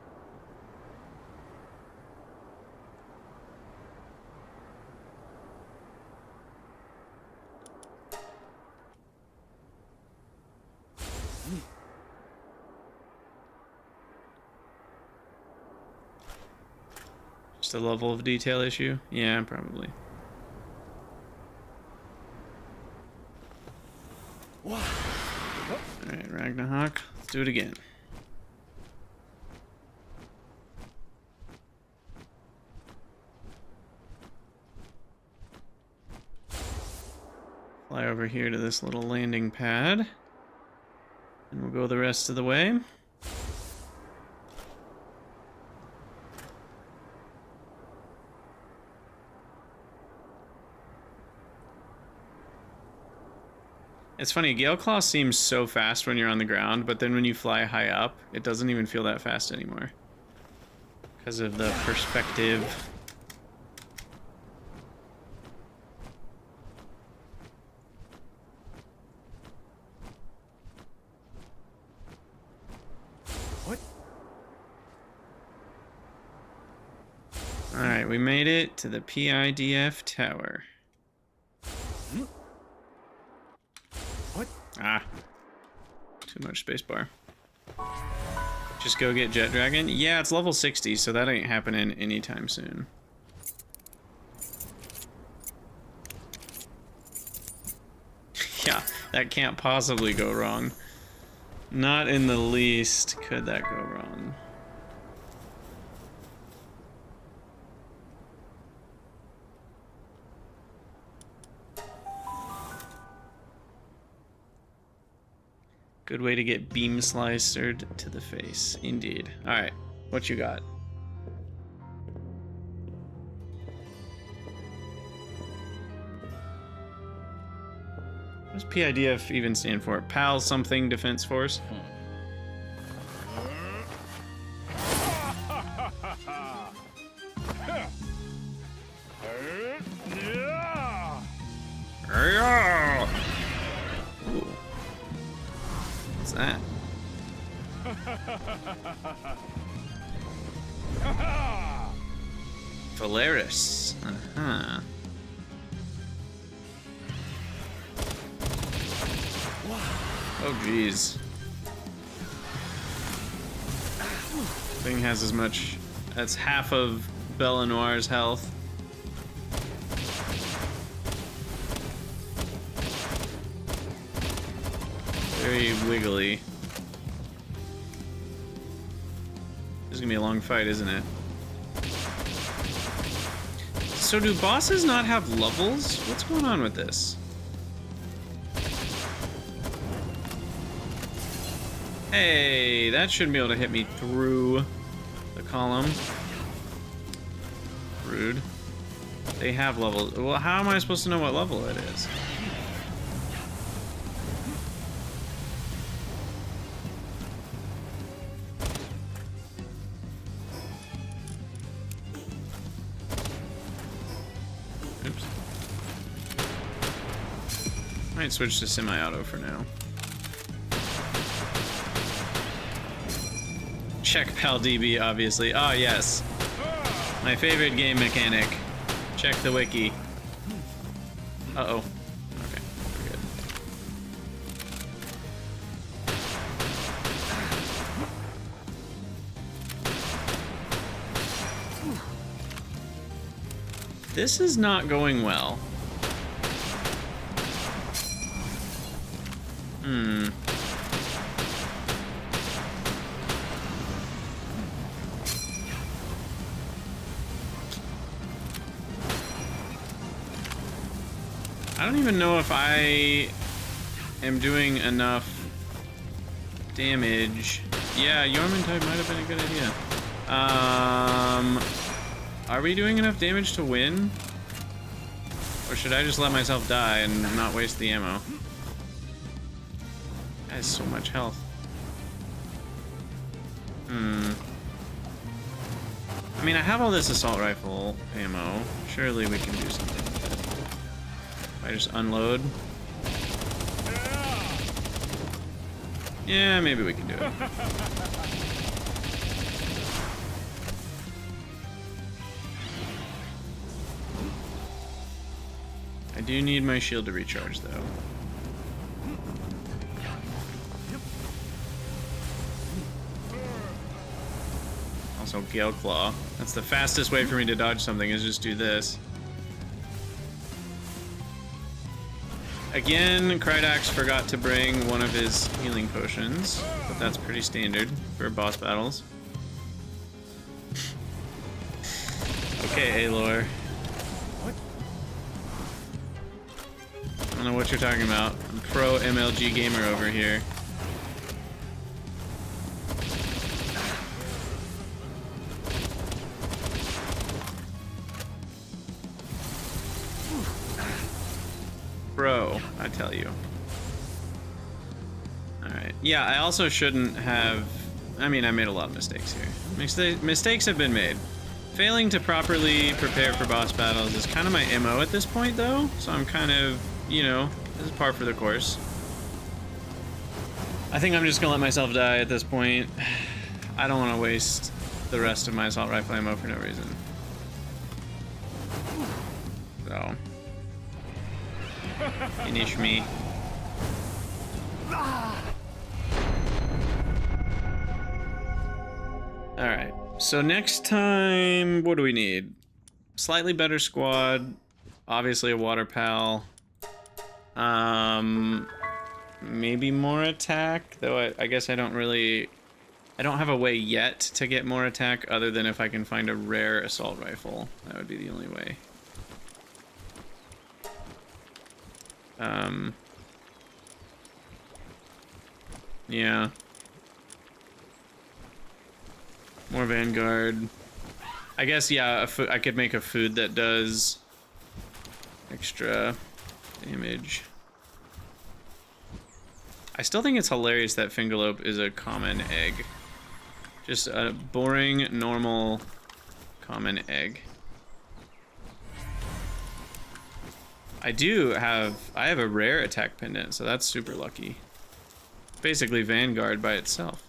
Just a level of detail issue? Yeah, probably. Alright, Ragnarok. Let's do it again. Fly over here to this little landing pad. And we'll go the rest of the way. It's funny, Gale Claw seems so fast when you're on the ground, but then when you fly high up, it doesn't even feel that fast anymore. Because of the perspective. What? Alright, we made it to the PIDF tower. What? Ah. Too much spacebar. Just go get Jet Dragon? Yeah, it's level 60, so that ain't happening anytime soon. Yeah, that can't possibly go wrong. Not in the least could that go wrong. Good way to get beam slicered to the face, indeed. Alright, what you got? What does PIDF even stand for? PAL something Defense Force? Ooh. What's that? Valaris. Uh-huh. Oh, jeez. Thing has as much... That's half of Bella Noir's health. Very wiggly. This is gonna be a long fight, isn't it? So do bosses not have levels? What's going on with this? Hey, that shouldn't be able to hit me through the column. Rude. They have levels. Well, how am I supposed to know what level it is? Oops. Might switch to semi-auto for now. Check PalDB, obviously. Ah, yes. My favorite game mechanic. Check the wiki. Uh-oh. Okay, we're good. This is not going well. I don't even know if I am doing enough damage. Yeah, Jormuntide might have been a good idea. Are we doing enough damage to win? Or should I just let myself die and not waste the ammo? That has so much health. I mean, I have all this assault rifle ammo. Surely we can do something with it. If I just unload. Yeah, maybe we can do it. I do need my shield to recharge, though. Also, Gale Claw. That's the fastest way for me to dodge something, is just do this. Again, Krydax forgot to bring one of his healing potions, but that's pretty standard for boss battles. Okay, Aloy. I don't know what you're talking about. I'm pro MLG gamer over here. Bro, I tell you. Alright. Yeah, I also shouldn't have... I mean, I made a lot of mistakes here. Mistakes have been made. Failing to properly prepare for boss battles is kind of my MO at this point, though. So I'm kind of, you know, this is par for the course. I think I'm just gonna let myself die at this point. I don't want to waste the rest of my assault rifle ammo for no reason. So... finish me. Alright, so next time, what do we need? Slightly better squad, obviously a water pal. Maybe more attack, though I guess I don't have a way yet to get more attack other than if I can find a rare assault rifle. That would be the only way. Yeah. More Vanguard. I guess, yeah, I could make a food that does extra damage. I still think it's hilarious that Fengelope is a common egg. Just a boring, normal, common egg. I have a rare attack pendant, so that's super lucky. Basically Vanguard by itself.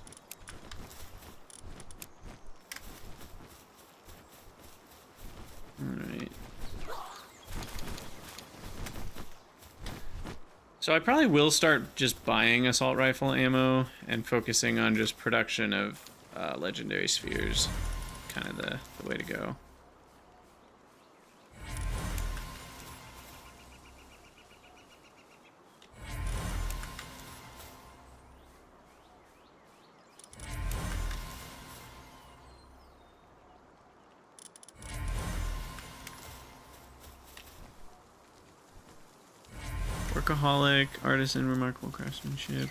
Alright. So I probably will start just buying assault rifle ammo and focusing on just production of legendary spheres. Kind of the way to go. Workaholic, artisan, remarkable craftsmanship.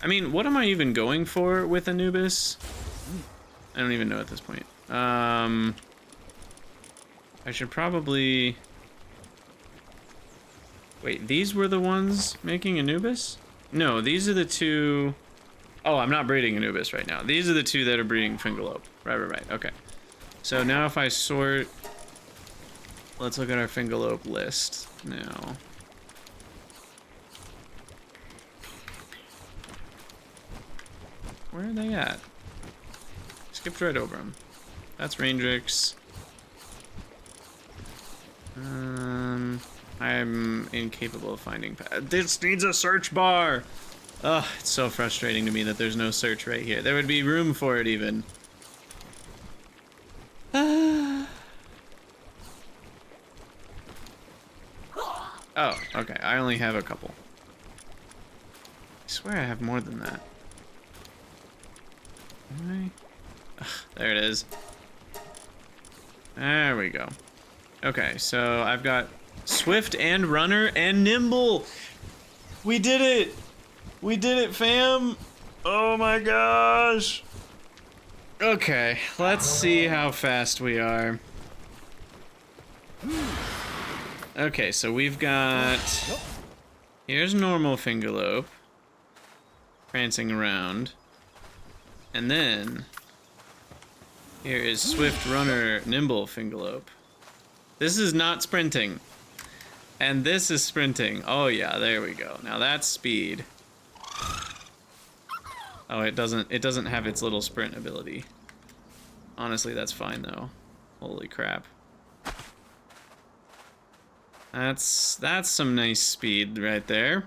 I mean, what am I even going for with Anubis? I don't even know at this point. I should probably... Wait, these were the ones making Anubis? No, these are the two... Oh, I'm not breeding Anubis right now. These are the two that are breeding Fengelope. Right. Okay. So now if I sort... Let's look at our Fengelope list now. Where are they at? Skipped right over them. That's Rangix. I'm incapable of finding... This needs a search bar! Ugh, it's so frustrating to me that there's no search right here. There would be room for it even. Oh, okay. I only have a couple. I swear I have more than that. Ugh, there it is. There we go. Okay, so I've got Swift and Runner and Nimble. We did it! We did it, fam! Oh my gosh! Okay, let's see how fast we are. Okay, so we've got... Here's normal Fengelope. Prancing around. And then... Here is Swift Runner Nimble Fengelope. This is not sprinting. And this is sprinting. Oh yeah, there we go. Now that's speed. Oh, it doesn't have its little sprint ability. Honestly, that's fine though. Holy crap. That's some nice speed right there.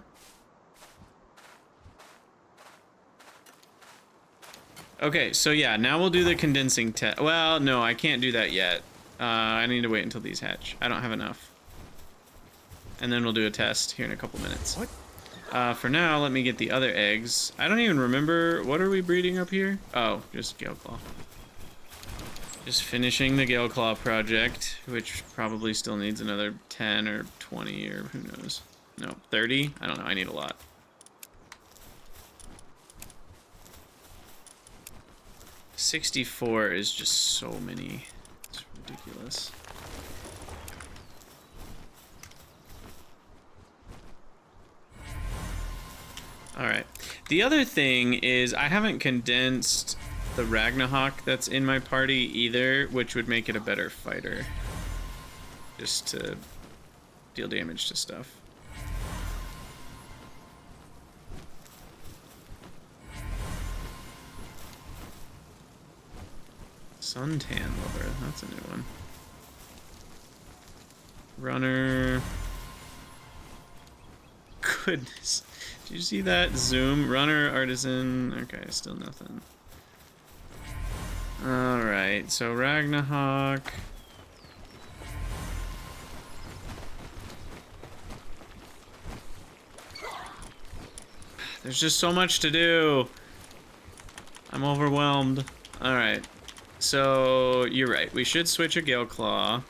Okay, so yeah, now we'll do the condensing test. Well, no, I can't do that yet. I need to wait until these hatch. I don't have enough. And then we'll do a test here in a couple minutes. What? For now, let me get the other eggs. I don't even remember. What are we breeding up here? Oh, just Galeclaw. Just finishing the Galeclaw project, which probably still needs another 10 or 20 or who knows. No, 30? I don't know. I need a lot. $64 is just so many. It's ridiculous. Alright. The other thing is I haven't condensed the Ragnarok that's in my party either, which would make it a better fighter. Just to deal damage to stuff. Suntan Lover, that's a new one. Runner. Goodness. Did you see that? Zoom. Runner, Artisan. Okay, still nothing. Alright, so Ragnarok. There's just so much to do. I'm overwhelmed. Alright. So, you're right. We should switch a Galeclaw.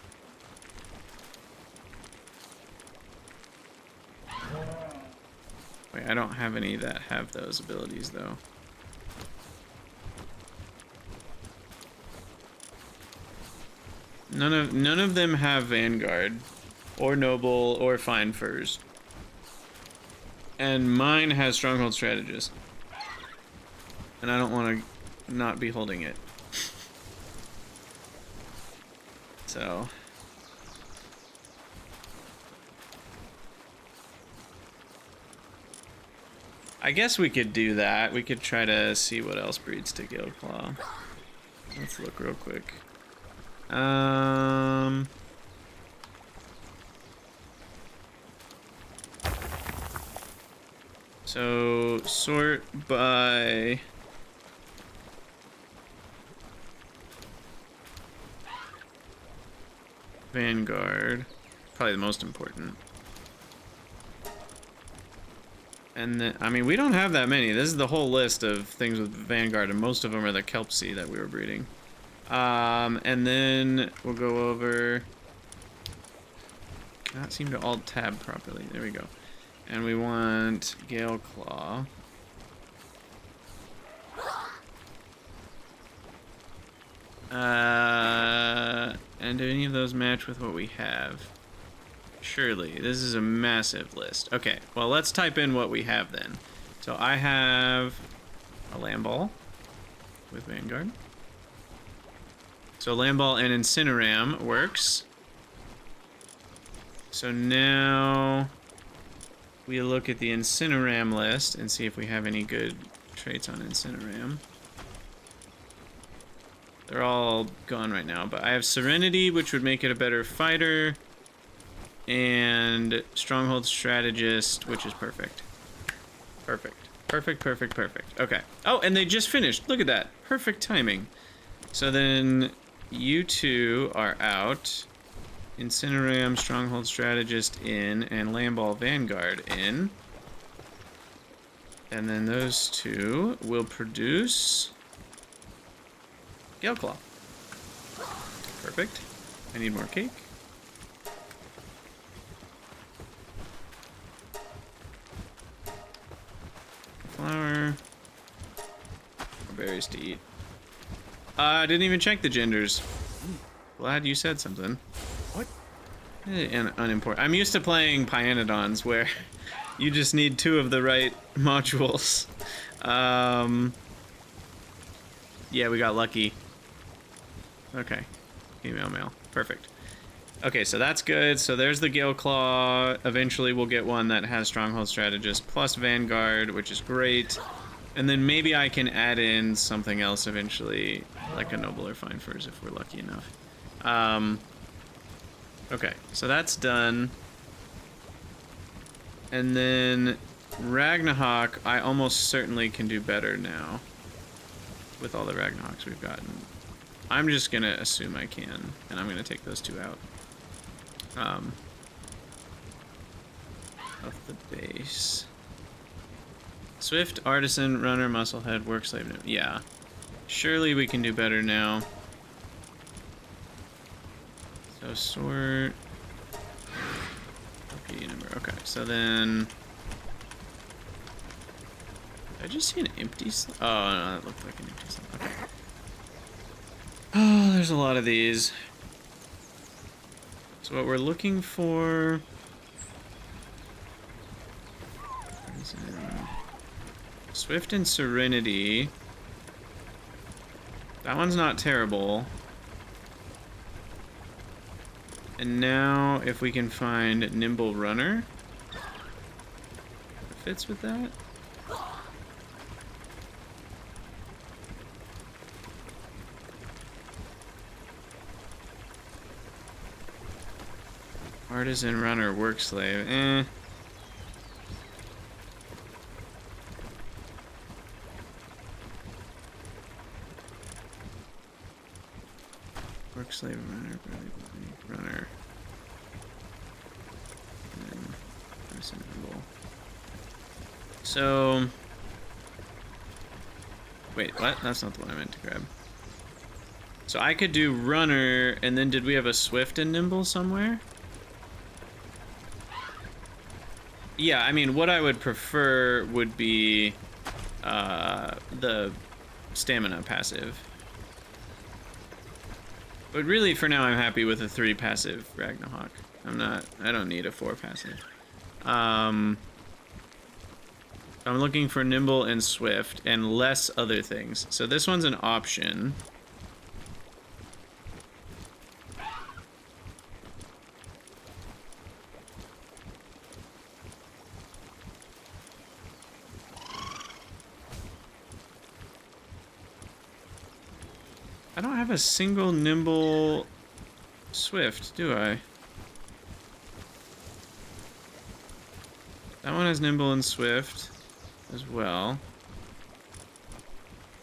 Wait, I don't have any that have those abilities, though. None of them have Vanguard, or Noble, or Fine Furs. And mine has Stronghold Strategist. And I don't want to not be holding it. So... I guess we could do that. We could try to see what else breeds to Galeclaw. Let's look real quick. So sort by Vanguard, probably the most important. And then, I mean, we don't have that many. This is the whole list of things with Vanguard, and most of them are the Kelpsea that we were breeding. And then we'll go over... Cannot seem to alt-tab properly. There we go. And we want Galeclaw. And do any of those match with what we have? Surely. This is a massive list. Okay, well, let's type in what we have then. So I have a land ball with Vanguard. So land ball and Incineram works. So now we look at the Incineram list and see if we have any good traits on Incineram. They're all gone right now, but I have Serenity, which would make it a better fighter, and Stronghold Strategist, which is perfect. Perfect. Perfect, perfect, perfect. Okay. Oh, and they just finished. Look at that. Perfect timing. So then you two are out. Incineram, Stronghold Strategist in, and Lamball Vanguard in. And then those two will produce Galeclaw. Perfect. I need more cake. Flour. More berries to eat. I didn't even check the genders. Glad you said something. What? And unimportant. I'm used to playing Pyanodons where you just need 2 of the right modules. Yeah, we got lucky. Okay. Female, male. Perfect. Okay, so that's good. So there's the Galeclaw. Eventually we'll get one that has Stronghold Strategist plus Vanguard, which is great. And then maybe I can add in something else eventually, like a Noble or Fine Furs if we're lucky enough. Okay, so that's done. And then Ragnarok, I almost certainly can do better now with all the Ragnaroks we've gotten. I'm just gonna assume I can, and I'm gonna take those 2 out. Of the base. Swift, Artisan, Runner, Musclehead, Work Slave. Yeah. Surely we can do better now. So sort. Okay, number. Okay, so then. Did I just see an empty slot? Oh, no, that looked like an empty slot. Okay. Oh, there's a lot of these. So what we're looking for. Swift and Serenity. That one's not terrible. And now, if we can find Nimble Runner, that fits with that. Artisan, Runner, Work Slave. Eh. Work Slave, Runner. And Artisan, Nimble. So. Wait, what? That's not the one I meant to grab. So I could do Runner, and then did we have a Swift and Nimble somewhere? Yeah, I mean, what I would prefer would be the stamina passive. But really, for now, I'm happy with a 3 passive Ragnarok. I don't need a 4 passive. I'm looking for Nimble and Swift and less other things. So this one's an option. I don't have a single Nimble Swift, do I? That one has Nimble and Swift as well.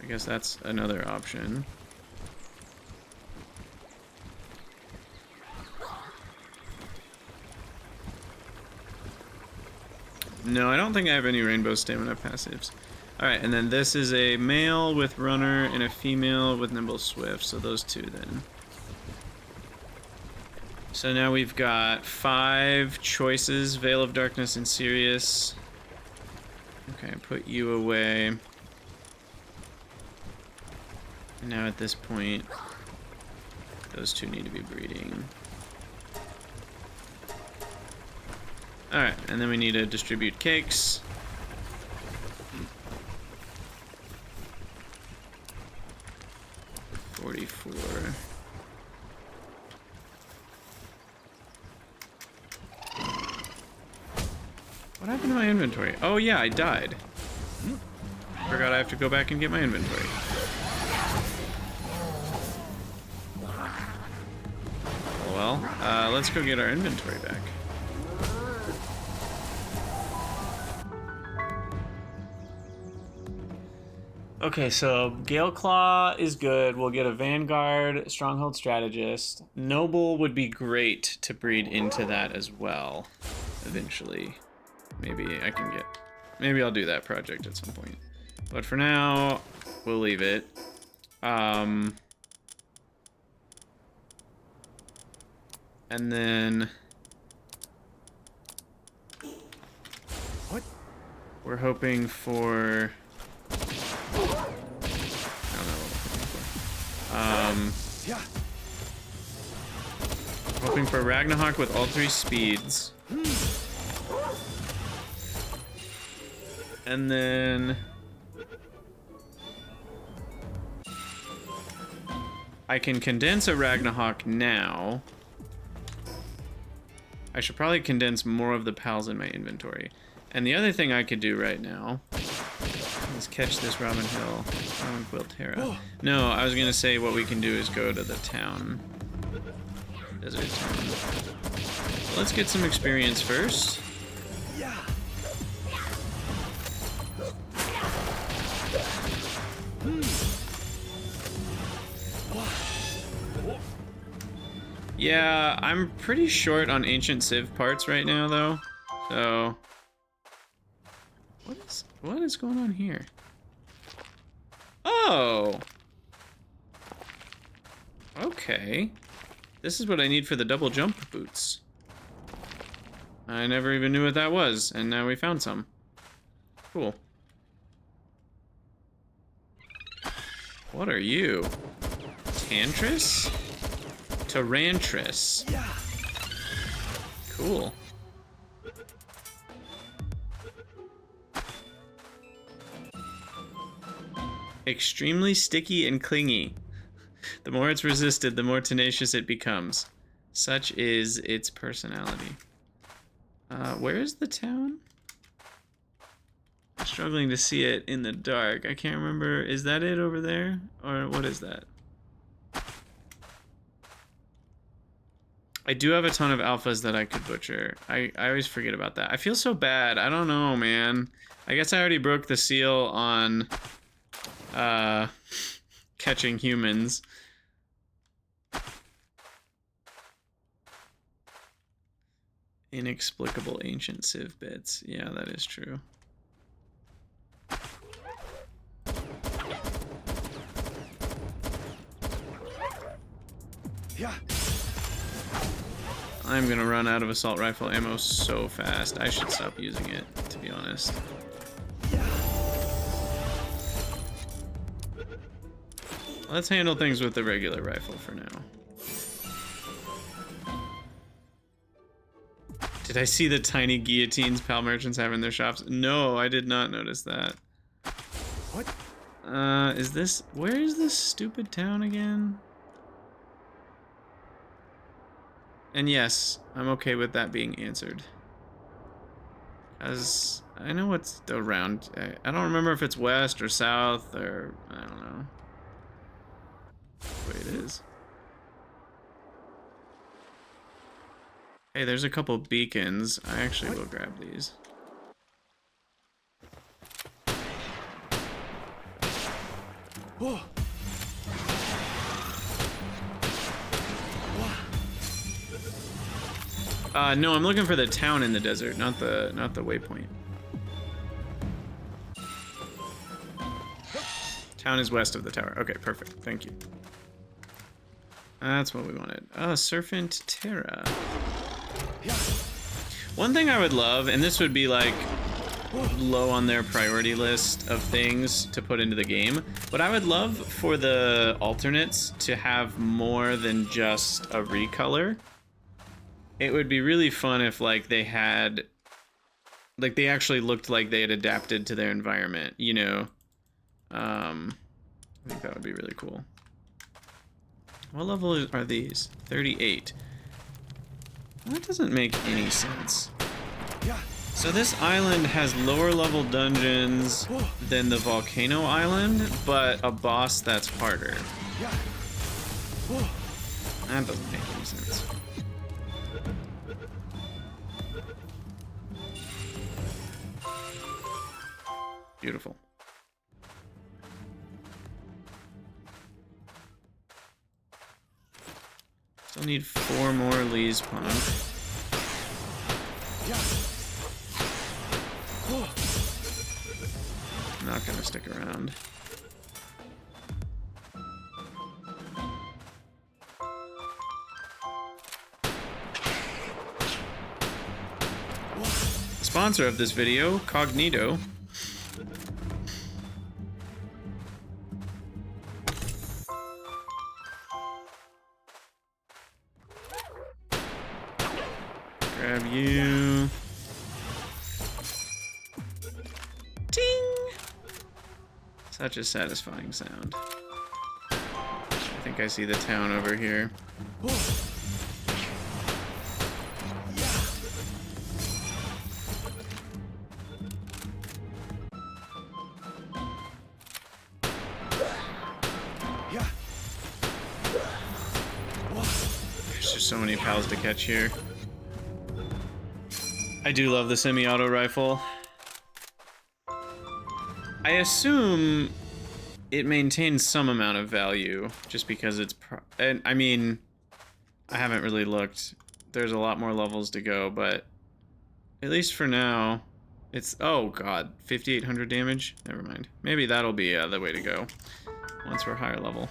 I guess that's another option. No, I don't think I have any Rainbow Stamina passives. Alright, and then this is a male with Runner and a female with Nimble Swift, so those 2 then. So now we've got 5 choices, Veil of Darkness and Sirius. Okay, put you away. And now at this point, Those two need to be breeding. Alright, and then we need to distribute cakes. $44. What happened to my inventory? Oh yeah, I died. Forgot I have to go back and get my inventory. Well, let's go get our inventory back. Okay, so Galeclaw is good. We'll get a Vanguard, Stronghold Strategist. Noble would be great to breed into that as well, eventually. Maybe I can get... Maybe I'll do that project at some point. But for now, we'll leave it. And then... What? We're hoping for... Yeah. Hoping for Ragnarok with all 3 speeds. And then... I can condense a Ragnarok now. I should probably condense more of the pals in my inventory. And the other thing I could do right now is catch this Robin Quiltera. No, I was gonna say what we can do is go to the town. Desert town. Well, let's get some experience first. Yeah, I'm pretty short on Ancient Civ parts right now, though. So, what is going on here? Oh! Okay. This is what I need for the double jump boots. I never even knew what that was, and now we found some. Cool. What are you? Tantris? Tyrantris. Cool. Extremely sticky and clingy. The more it's resisted, the more tenacious it becomes. Such is its personality. Where is the town? I'm struggling to see it in the dark. I can't remember. Is that it over there? Or what is that? I do have a ton of alphas that I could butcher. I always forget about that. I feel so bad. I don't know, man. I guess I already broke the seal on catching humans. Inexplicable ancient civ bits. Yeah, that is true. Yeah. I'm gonna run out of assault rifle ammo so fast. I should stop using it, to be honest. Let's handle things with the regular rifle for now. Did I see the tiny guillotines pal merchants have in their shops? No, I did not notice that. What? Is this... Where is this stupid town again? And yes, I'm okay with that being answered. As I know what's around. I don't remember if it's west or south or... I don't know. That's the way it is. Hey, there's a couple beacons. I actually will grab these. Whoa. No, I'm looking for the town in the desert, not the waypoint. Town is west of the tower. Okay, perfect. Thank you. That's what we wanted. Serpent Terra. One thing I would love, and this would be like low on their priority list of things to put into the game. But I would love for the alternates to have more than just a recolor. It would be really fun if like they had, like they actually looked like they had adapted to their environment, you know? I think that would be really cool. What level are these? 38. That doesn't make any sense. So this island has lower level dungeons than the volcano island, but a boss that's harder. That doesn't make any sense. Beautiful. Still need 4 more Lee's Pond. I'm not gonna stick around. Sponsor of this video, Cognito. Grab you. Ting! Such a satisfying sound. I think I see the town over here. There's just so many pals to catch here. I do love the semi-auto rifle. I assume it maintains some amount of value just because it's and I mean, I haven't really looked. There's a lot more levels to go, but at least for now, it's, oh god, 5,800 damage? Never mind. Maybe that'll be the way to go once we're higher level.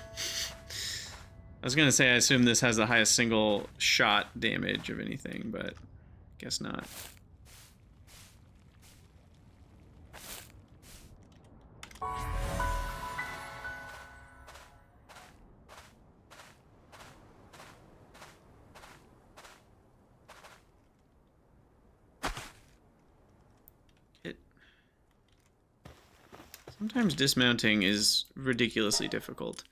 I was gonna say I assume this has the highest single shot damage of anything, but guess not. Sometimes dismounting is ridiculously difficult.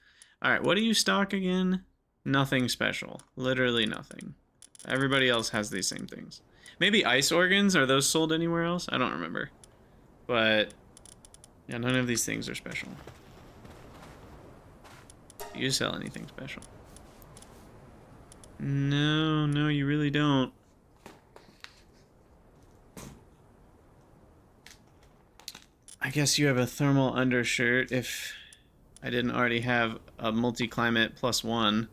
Alright, what do you stock again? Nothing special. Literally nothing. Everybody else has these same things. Maybe ice organs? Are those sold anywhere else? I don't remember. But, yeah, none of these things are special. Do you sell anything special? No, no, you really don't. I guess you have a thermal undershirt if I didn't already have a multi-climate +1.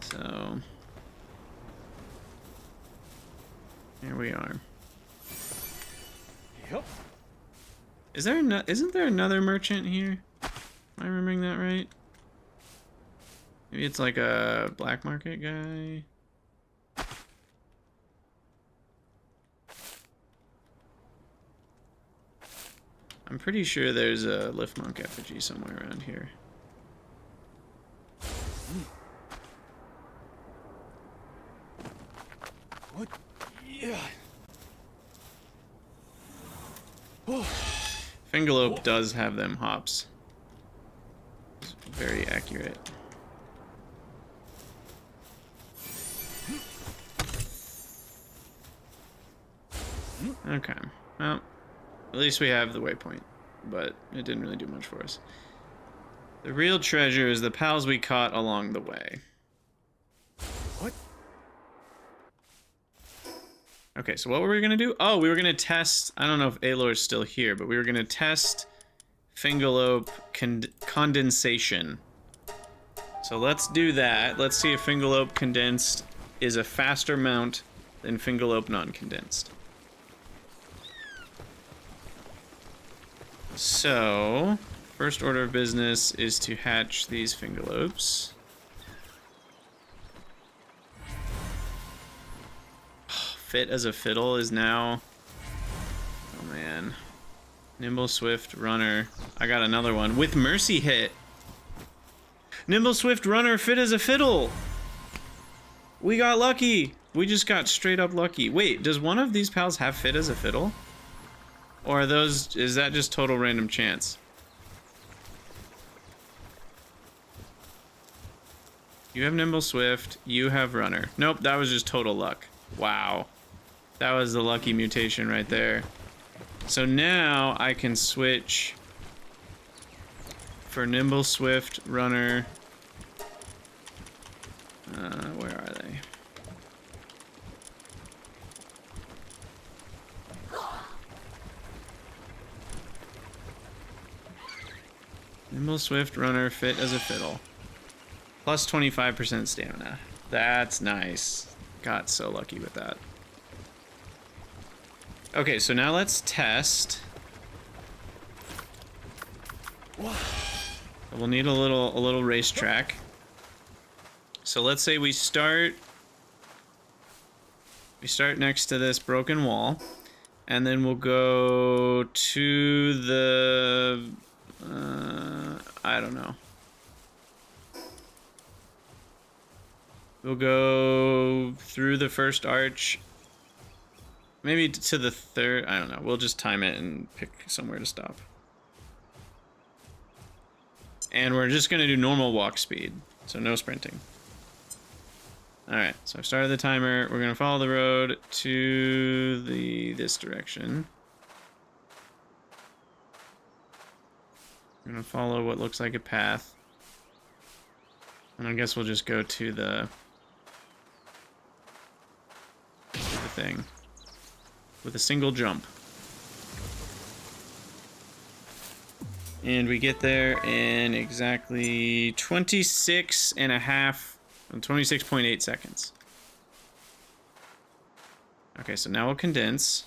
So here we are. Yep. Isn't there another merchant here? Am I remembering that right? Maybe it's like a black market guy. I'm pretty sure there's a Lift Monk effigy somewhere around here. What? Yeah. Oh. Fengelope does have them hops. It's very accurate. Okay, well, at least we have the waypoint, but it didn't really do much for us. The real treasure is the pals we caught along the way. What? Okay, so what were we gonna do? Oh, we were gonna test, I don't know if Aelor's still here, but we were gonna test Fengelope condensation. So let's do that. Let's see if Fengelope condensed is a faster mount than Fengelope non-condensed. So, first order of business is to hatch these Fengelopes. Fit as a fiddle is now Nimble Swift Runner. I got another one with Mercy hit. Nimble Swift Runner fit as a fiddle. We got lucky. We just got straight up lucky. Wait, does one of these pals have fit as a fiddle? Or are those, is that just total random chance? You have Nimble Swift, you have Runner. Nope, that was just total luck. Wow. That was the lucky mutation right there. So now I can switch for Nimble Swift, Runner. Where are they? Nimble Swift, Runner, fit as a fiddle. Plus 25% stamina. That's nice. Got so lucky with that. Okay, so now let's test. We'll need a little racetrack. So let's say we start next to this broken wall, and then we'll go to the I don't know. We'll go through the first arch. Maybe to the third. I don't know. We'll just time it and pick somewhere to stop. And we're just going to do normal walk speed. So no sprinting. Alright. So I've started the timer. We're going to follow the road to this direction. I'm going to follow what looks like a path. And I guess we'll just go to the thing. With a single jump. And we get there in exactly 26.8 seconds. Okay, so now we'll condense.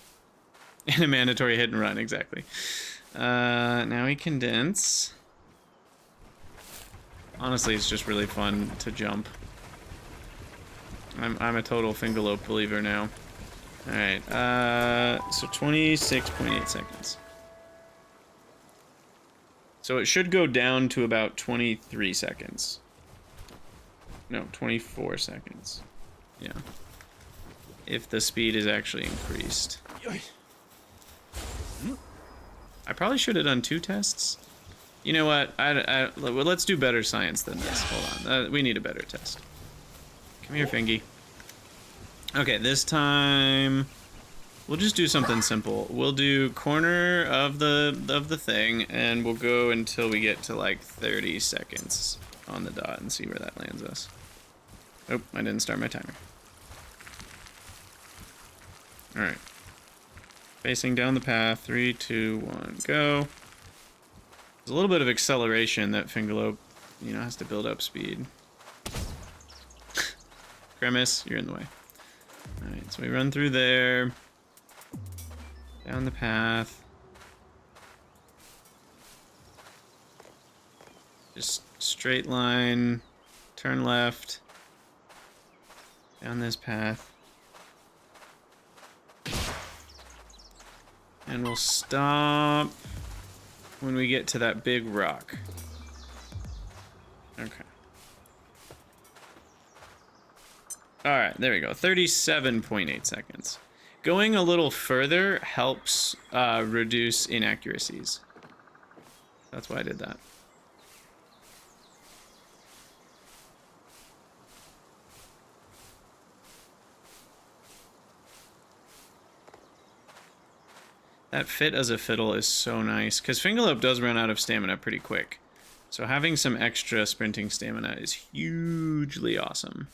And a mandatory hit and run, exactly. Now we condense. Honestly, it's just really fun to jump. I'm a total Fengelope believer now. Alright, so 26.8 seconds. So it should go down to about 23 seconds. No, 24 seconds. Yeah. If the speed is actually increased. I probably should have done 2 tests. You know what? Well, let's do better science than this. Hold on. We need a better test. Come here, Fingy. Okay, this time we'll just do something simple. We'll do corner of the thing, and we'll go until we get to like 30 seconds on the dot and see where that lands us. Oh, I didn't start my timer. All right. Facing down the path. 3, 2, 1, go. There's a little bit of acceleration that Fengelope, you know, has to build up speed. Grimace, you're in the way. Alright, so we run through there. Down the path. Just straight line. Turn left. Down this path. And we'll stop when we get to that big rock. Okay. Alright, there we go. 37.8 seconds. Going a little further helps reduce inaccuracies. That's why I did that. That fit as a fiddle is so nice, because Fengelope does run out of stamina pretty quick. So having some extra sprinting stamina is hugely awesome.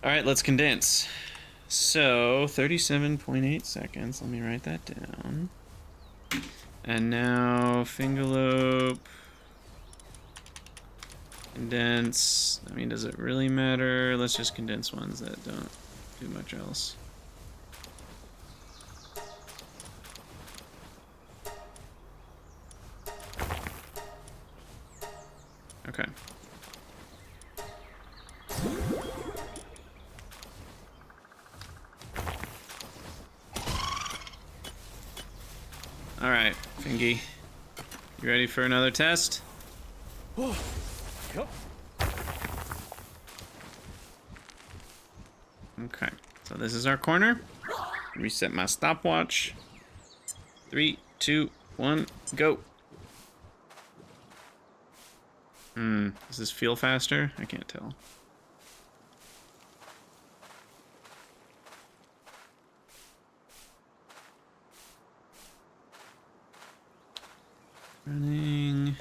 Alright, let's condense. So, 37.8 seconds. Let me write that down. And now, Fengelope. Condense. I mean, does it really matter? Let's just condense ones that don't do much else. Okay. ready for another test? Oh. Yep. Okay, so this is our corner. Reset my stopwatch. 3, 2, 1, go. Does this feel faster? I can't tell. Running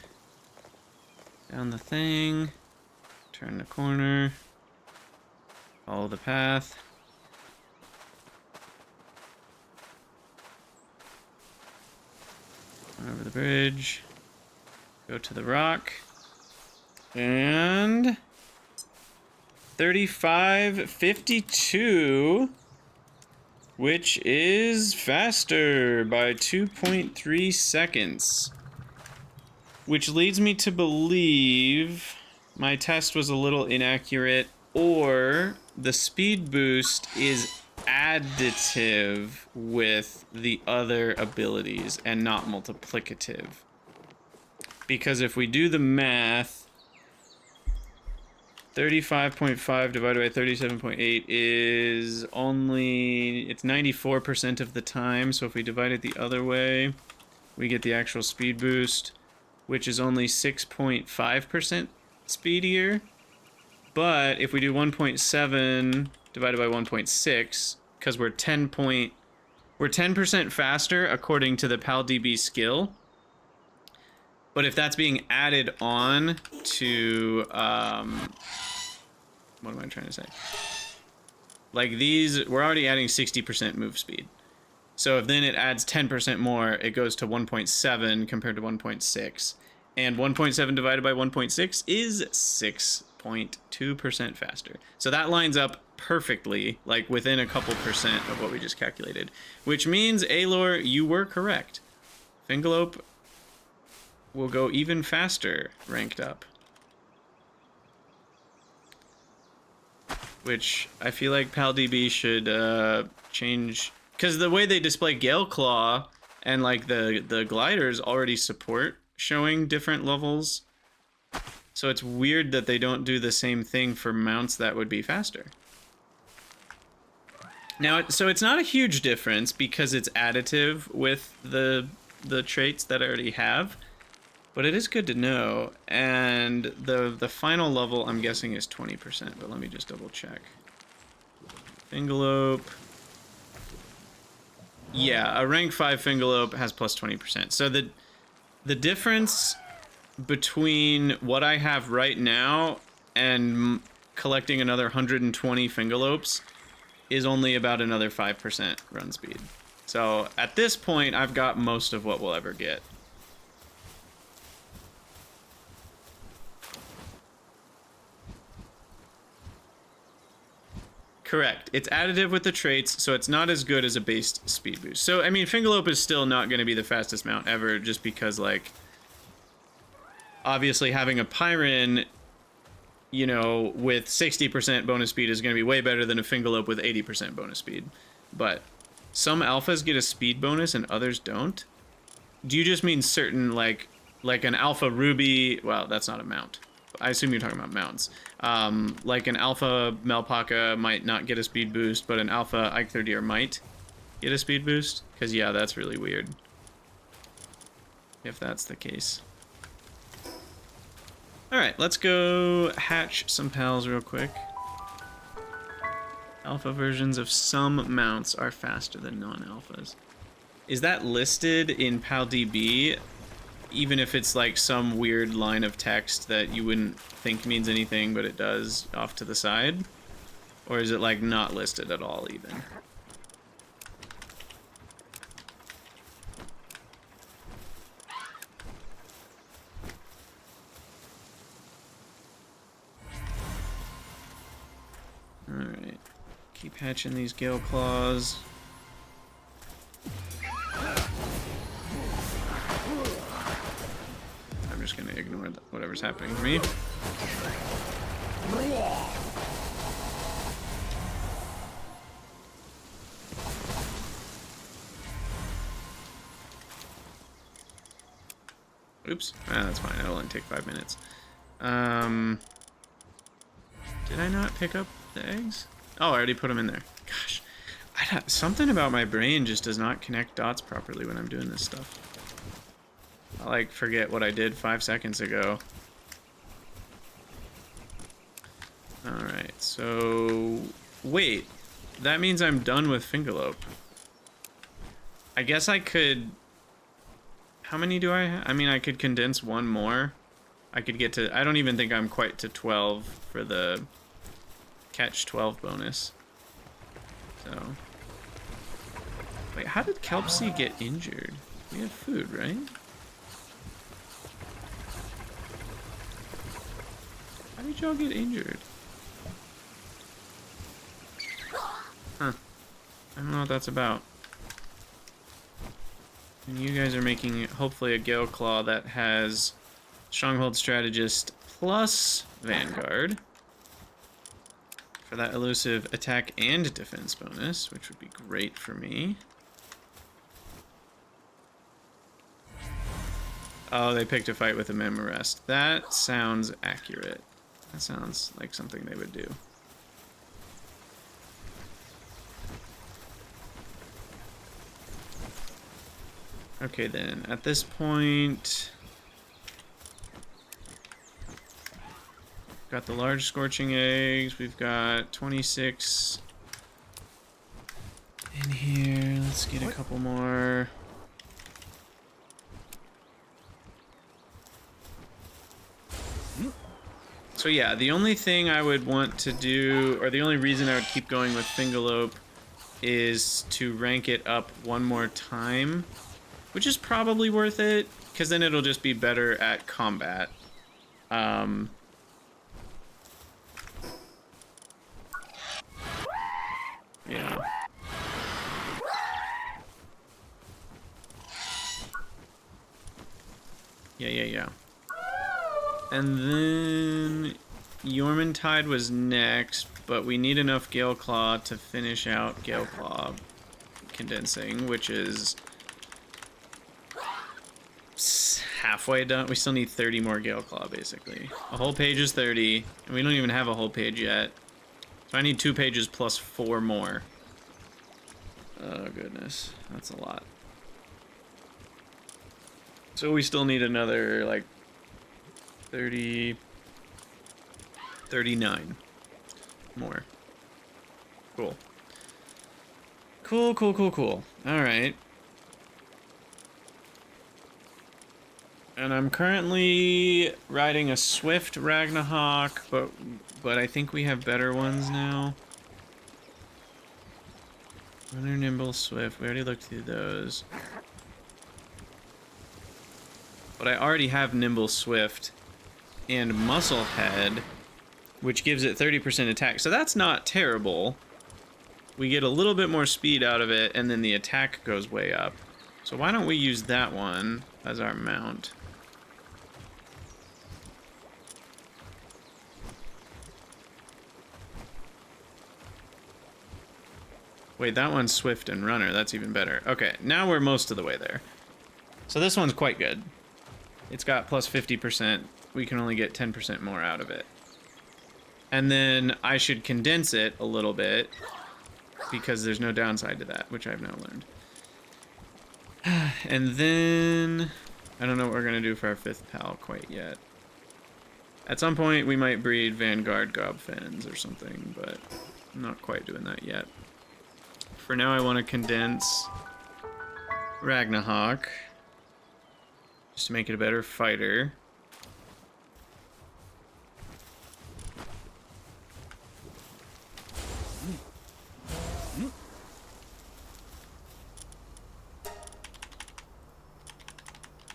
down the thing, turn the corner, follow the path. Over the bridge, go to the rock, and 35:52, which is faster by 2.3 seconds. Which leads me to believe my test was a little inaccurate, or the speed boost is additive with the other abilities and not multiplicative. Because if we do the math, 35.5 divided by 37.8 is only, it's 94% of the time, so if we divide it the other way, we get the actual speed boost, which is only 6.5% speedier. But if we do 1.7 divided by 1.6, because we're 10% faster according to the PalDB skill. But if that's being added on to, what am I trying to say? Like these, we're already adding 60% move speed. So if then it adds 10% more, it goes to 1.7 compared to 1.6. And 1.7 divided by 1.6 is 6.2% faster. So that lines up perfectly, like within a couple percent of what we just calculated. Which means, Aelor, you were correct. Fengelope will go even faster ranked up. Which I feel like PalDB should change, because the way they display Gale Claw and like the gliders already support showing different levels. So it's weird that they don't do the same thing for mounts that would be faster. Now, so it's not a huge difference because it's additive with the traits that I already have. But it is good to know, and the final level I'm guessing is 20%, but let me just double check. Fengelope. Yeah, a rank 5 Fengelope has plus 20%. So the difference between what I have right now and collecting another 120 Fengelopes is only about another 5% run speed. So at this point, I've got most of what we'll ever get. Correct. It's additive with the traits, so it's not as good as a base speed boost. So, I mean, Fengelope is still not going to be the fastest mount ever, just because, like, obviously having a Pyron, you know, with 60% bonus speed is going to be way better than a Fengelope with 80% bonus speed. But some alphas get a speed bonus and others don't. Do you just mean certain, like an alpha Ruby? Well, that's not a mount. I assume you're talking about mounts. Like an alpha Melpaka might not get a speed boost, but an alpha Ike30 might get a speed boost. Because, yeah, that's really weird. If that's the case. Alright, let's go hatch some pals real quick. Alpha versions of some mounts are faster than non-alphas. Is that listed in PalDB? Even if it's like some weird line of text that you wouldn't think means anything, but it does off to the side? Or is it like not listed at all even? Alright. Keep hatching these Gale Claws. I'm just gonna ignore whatever's happening to me. Oops. That's fine. It'll only take 5 minutes. Did I not pick up the eggs? Oh, I already put them in there. Gosh. Something about my brain just does not connect dots properly when I'm doing this stuff. I like forget what I did 5 seconds ago. Alright, so wait. That means I'm done with Fengelope. I guess I could... How many do I have? I mean, I could condense one more. I could get to... I don't even think I'm quite to 12 for the catch 12 bonus. So... Wait, how did Kelpsy get injured? We have food, right? How did y'all get injured? Huh. I don't know what that's about. And you guys are making, hopefully, a Gale Claw that has Stronghold Strategist plus Vanguard for that elusive attack and defense bonus, which would be great for me. Oh, they picked a fight with a Memorest. That sounds accurate. That sounds like something they would do. Okay then, at this point... Got the large scorching eggs, we've got 26 in here. Let's get a couple more. So yeah, the only thing I would want to do, or the only reason I would keep going with Fengelope is to rank it up one more time, which is probably worth it, because then it'll just be better at combat. Yeah. Yeah. And then Jormuntide was next, but we need enough Gale Claw to finish out Gale Claw condensing, which is halfway done. We still need 30 more Gale Claw, basically. A whole page is 30, and we don't even have a whole page yet. So I need 2 pages plus 4 more. Oh, goodness. That's a lot. So we still need another, like, 30... 39 more. Cool. Cool. Alright. And I'm currently riding a Swift Ragnarok, but I think we have better ones now. Runner, Nimble, Swift. We already looked through those. But I already have Nimble, Swift, and Musclehead, which gives it 30% attack. So that's not terrible. We get a little bit more speed out of it, and then the attack goes way up. So why don't we use that one as our mount? Wait, that one's Swift and Runner. That's even better. Okay, now we're most of the way there. So this one's quite good. It's got plus 50%. We can only get 10% more out of it. And then I should condense it a little bit, because there's no downside to that, which I've now learned. And then... I don't know what we're going to do for our 5th pal quite yet. At some point, we might breed Vanguard Gobfens or something, but I'm not quite doing that yet. For now, I want to condense Ragnarok, just to make it a better fighter.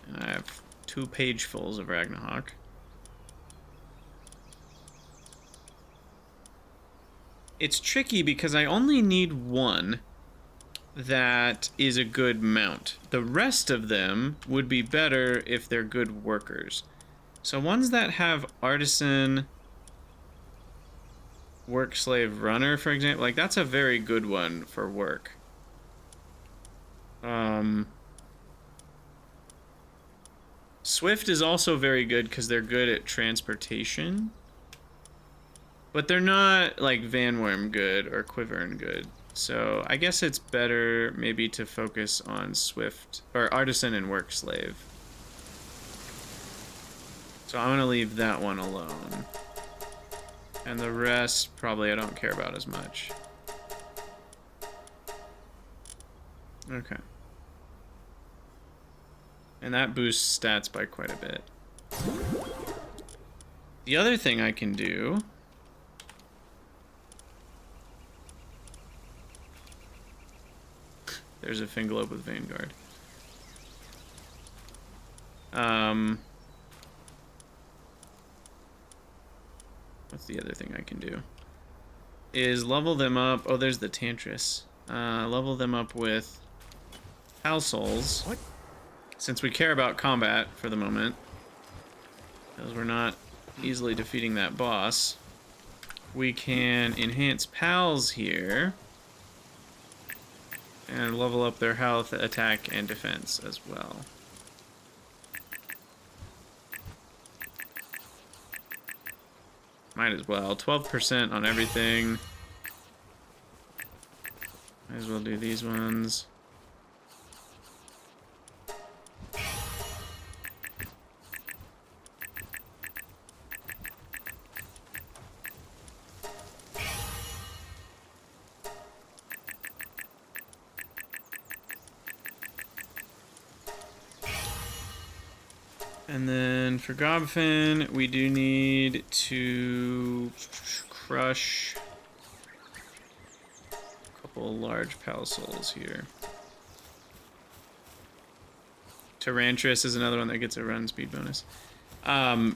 And I have 2 pagefuls of Ragnarok. It's tricky because I only need one that is a good mount. The rest of them would be better if they're good workers. So ones that have Artisan, Work Slave, Runner, for example, like that's a very good one for work. Swift is also very good because they're good at transportation. But they're not like Vanworm good or Quivern good. So I guess it's better maybe to focus on Swift or Artisan and Work Slave. So I'm gonna leave that one alone. And the rest probably I don't care about as much. Okay. And that boosts stats by quite a bit. The other thing I can do... There's a Fengelope with Vanguard. What's the other thing I can do? Is level them up. Oh, there's the Tantris. Level them up with Pal Souls. What? Since we care about combat for the moment, because we're not easily defeating that boss, we can enhance Pals here. And level up their health, attack, and defense as well. Might as well. 12% on everything. Might as well do these ones. And then for Gobfin, we do need to crush a couple large Pal Souls here. Tyrantris is another one that gets a run speed bonus.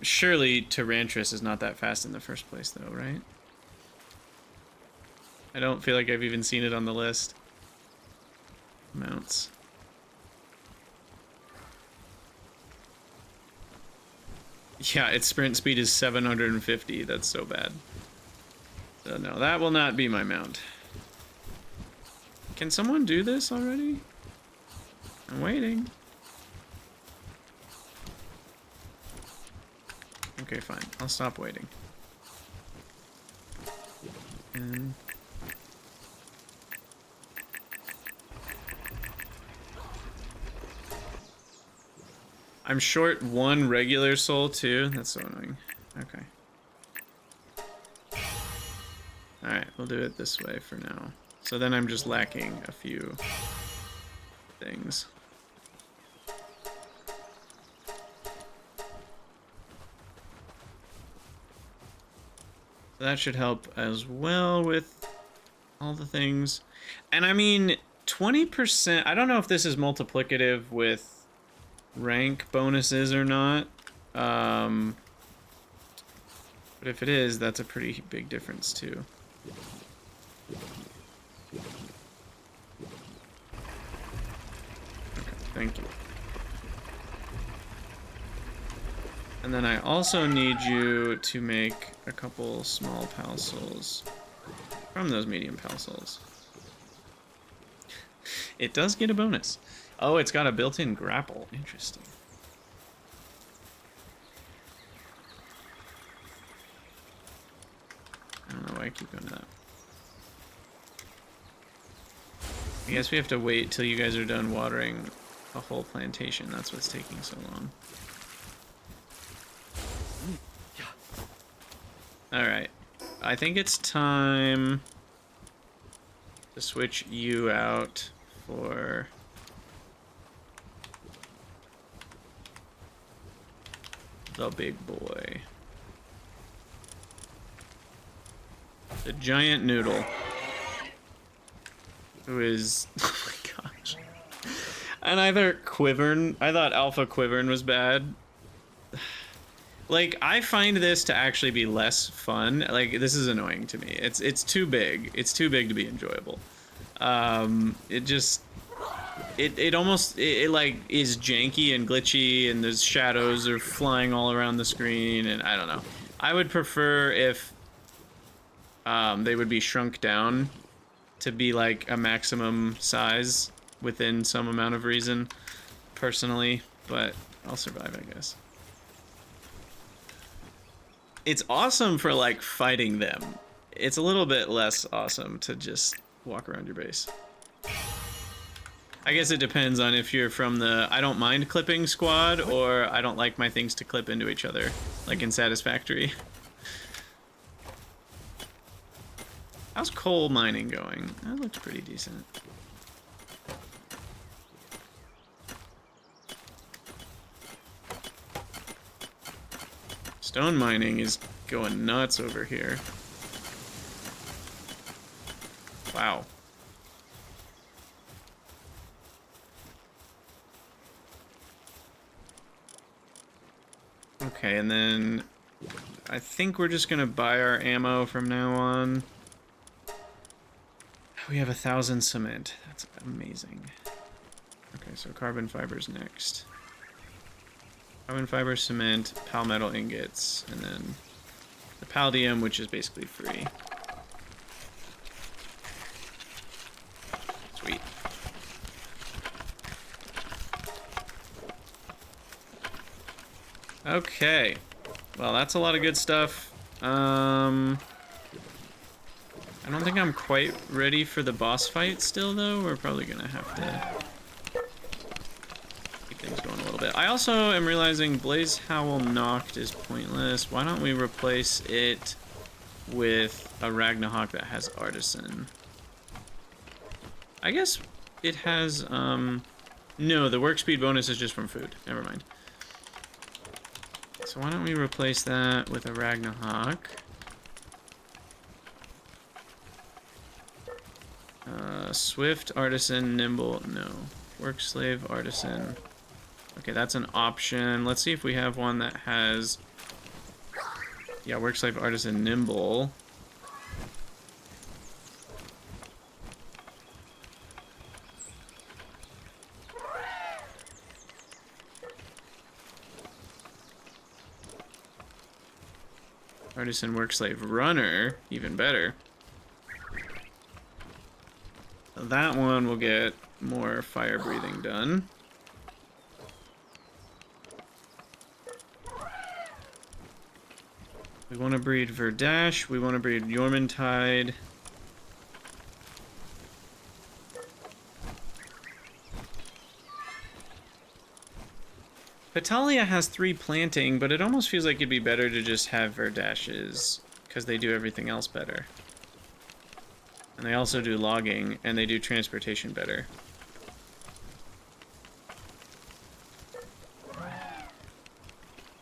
Surely Tyrantris is not that fast in the first place though, right? I don't feel like I've even seen it on the list. Mounts. Yeah, its sprint speed is 750. That's so bad. So no, that will not be my mount. Can someone do this already? I'm waiting. Okay, fine. I'll stop waiting. And... I'm short one regular soul too. That's so annoying. Okay. Alright, we'll do it this way for now. So then I'm just lacking a few things. So that should help as well with all the things. And I mean, 20%, I don't know if this is multiplicative with rank bonuses or not, but if it is, that's a pretty big difference too. Okay, thank you. And then I also need you to make a couple small Pal Souls from those medium Pal Souls. It does get a bonus. Oh, it's got a built-in grapple. Interesting. I don't know why I keep going to that. I guess we have to wait till you guys are done watering a whole plantation. That's what's taking so long. Alright. I think it's time to switch you out for... the big boy. The giant noodle. Who is... oh my gosh. And either Quivern... I thought Alpha Quivern was bad. Like, I find this to actually be less fun. Like, this is annoying to me. It's too big. It's too big to be enjoyable. It just... It almost, like, is janky and glitchy, and there's shadows are flying all around the screen, and I don't know. I would prefer if they would be shrunk down to be, like, a maximum size within some amount of reason, personally, but I'll survive, I guess. It's awesome for, like, fighting them. It's a little bit less awesome to just walk around your base. I guess it depends on if you're from the I don't mind clipping squad or I don't like my things to clip into each other, like in Satisfactory. How's coal mining going? That looks pretty decent. Stone mining is going nuts over here. Wow. Okay, and then I think we're just gonna buy our ammo from now on. We have 1,000 cement. That's amazing. Okay, so carbon fiber's next. Carbon fiber, cement, palmetto ingots, and then the palladium, which is basically free. Sweet. Okay. Well, that's a lot of good stuff. I don't think I'm quite ready for the boss fight still, though. We're probably gonna have to keep things going a little bit. I also am realizing Blaze Howl Knocked is pointless. Why don't we replace it with a Ragnahawk that has Artisan? I guess it has, no, the work speed bonus is just from food. Never mind. So why don't we replace that with a Ragnahawk? Swift, Artisan, Nimble, no. Work Slave, Artisan. Okay, that's an option. Let's see if we have one that has... Yeah, Work Slave, Artisan, Nimble. Artisan, Work Slave, Runner, even better. That one will get more fire breathing done. We want to breed Verdash. We want to breed Jormuntide. Petalia has 3 planting, but it almost feels like it'd be better to just have Verdashes, because they do everything else better. And they also do logging, and they do transportation better.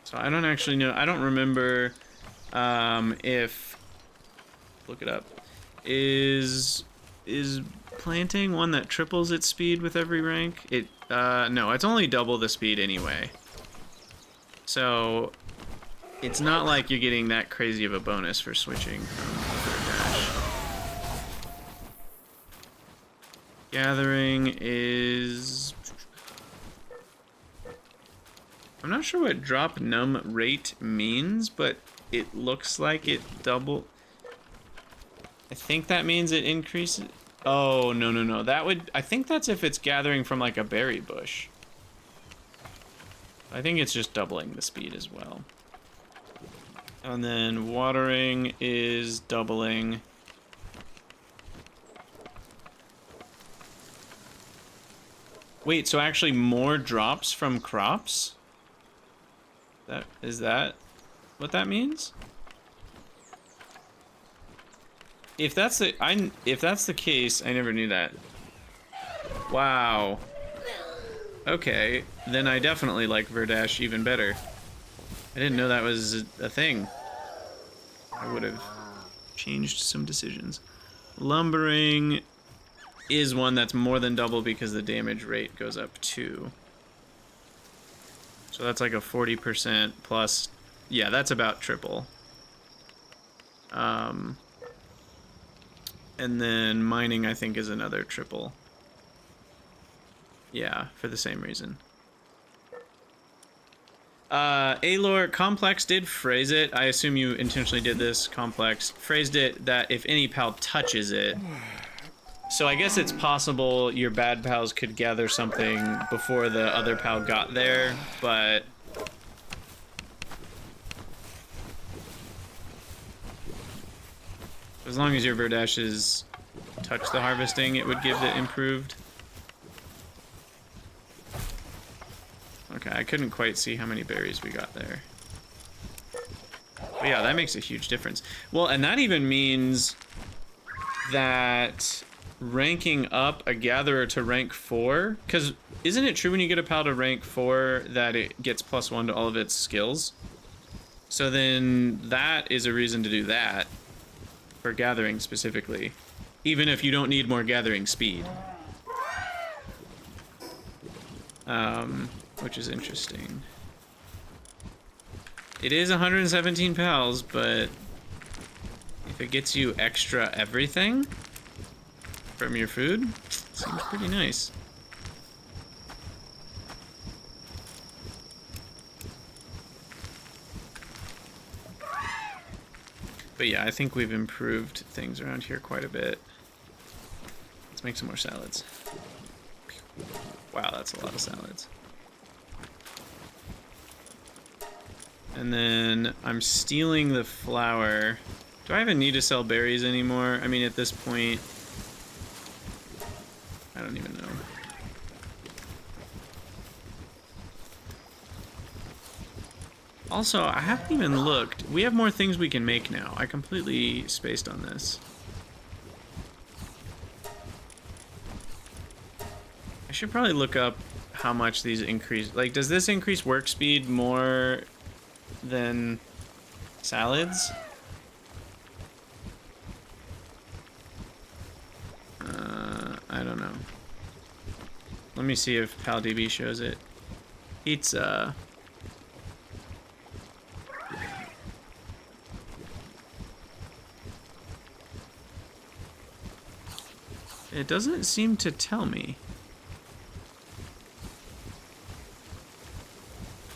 So I don't actually know. I don't remember if... Look it up. Is planting one that triples its speed with every rank? No, it's only double the speed anyway. So it's not like you're getting that crazy of a bonus for switching from Dash. Gathering is... I'm not sure what drop num rate means, but it looks like it double... I think that means it increases... Oh, no. That would... I think that's if it's gathering from like a berry bush. I think it's just doubling the speed as well. And then watering is doubling. Wait, so actually more drops from crops? Is that what that means? If that's the case, I never knew that. Wow. Okay, then I definitely like Verdash even better. I didn't know that was a thing. I would have changed some decisions. Lumbering is one that's more than double because the damage rate goes up 2. So that's like a 40% plus. Yeah, that's about triple. And then mining, I think, is another triple. Yeah, for the same reason. Alor, Complex did phrase it. I assume you intentionally did this, Complex. Phrased it that if any pal touches it, So I guess it's possible your bad pals could gather something before the other pal got there, but... as long as your Verdashes touch the harvesting, it would give it improved. Okay, I couldn't quite see how many berries we got there. But yeah, that makes a huge difference. Well, and that even means that ranking up a gatherer to rank 4, because isn't it true when you get a pal to rank 4 that it gets +1 to all of its skills? So then that is a reason to do that for gathering specifically, even if you don't need more gathering speed. Which is interesting. It is 117 pals, but if it gets you extra everything from your food, seems pretty nice. But yeah, I think we've improved things around here quite a bit. Let's make some more salads. Wow, that's a lot of salads. And then I'm stealing the flour. Do I even need to sell berries anymore? I mean, at this point, I don't even know. Also, I haven't even looked. We have more things we can make now. I completely spaced on this. I should probably look up how much these increase. Like, does this increase work speed more than salads? I don't know. Let me see if PalDB shows it. Pizza. It doesn't seem to tell me.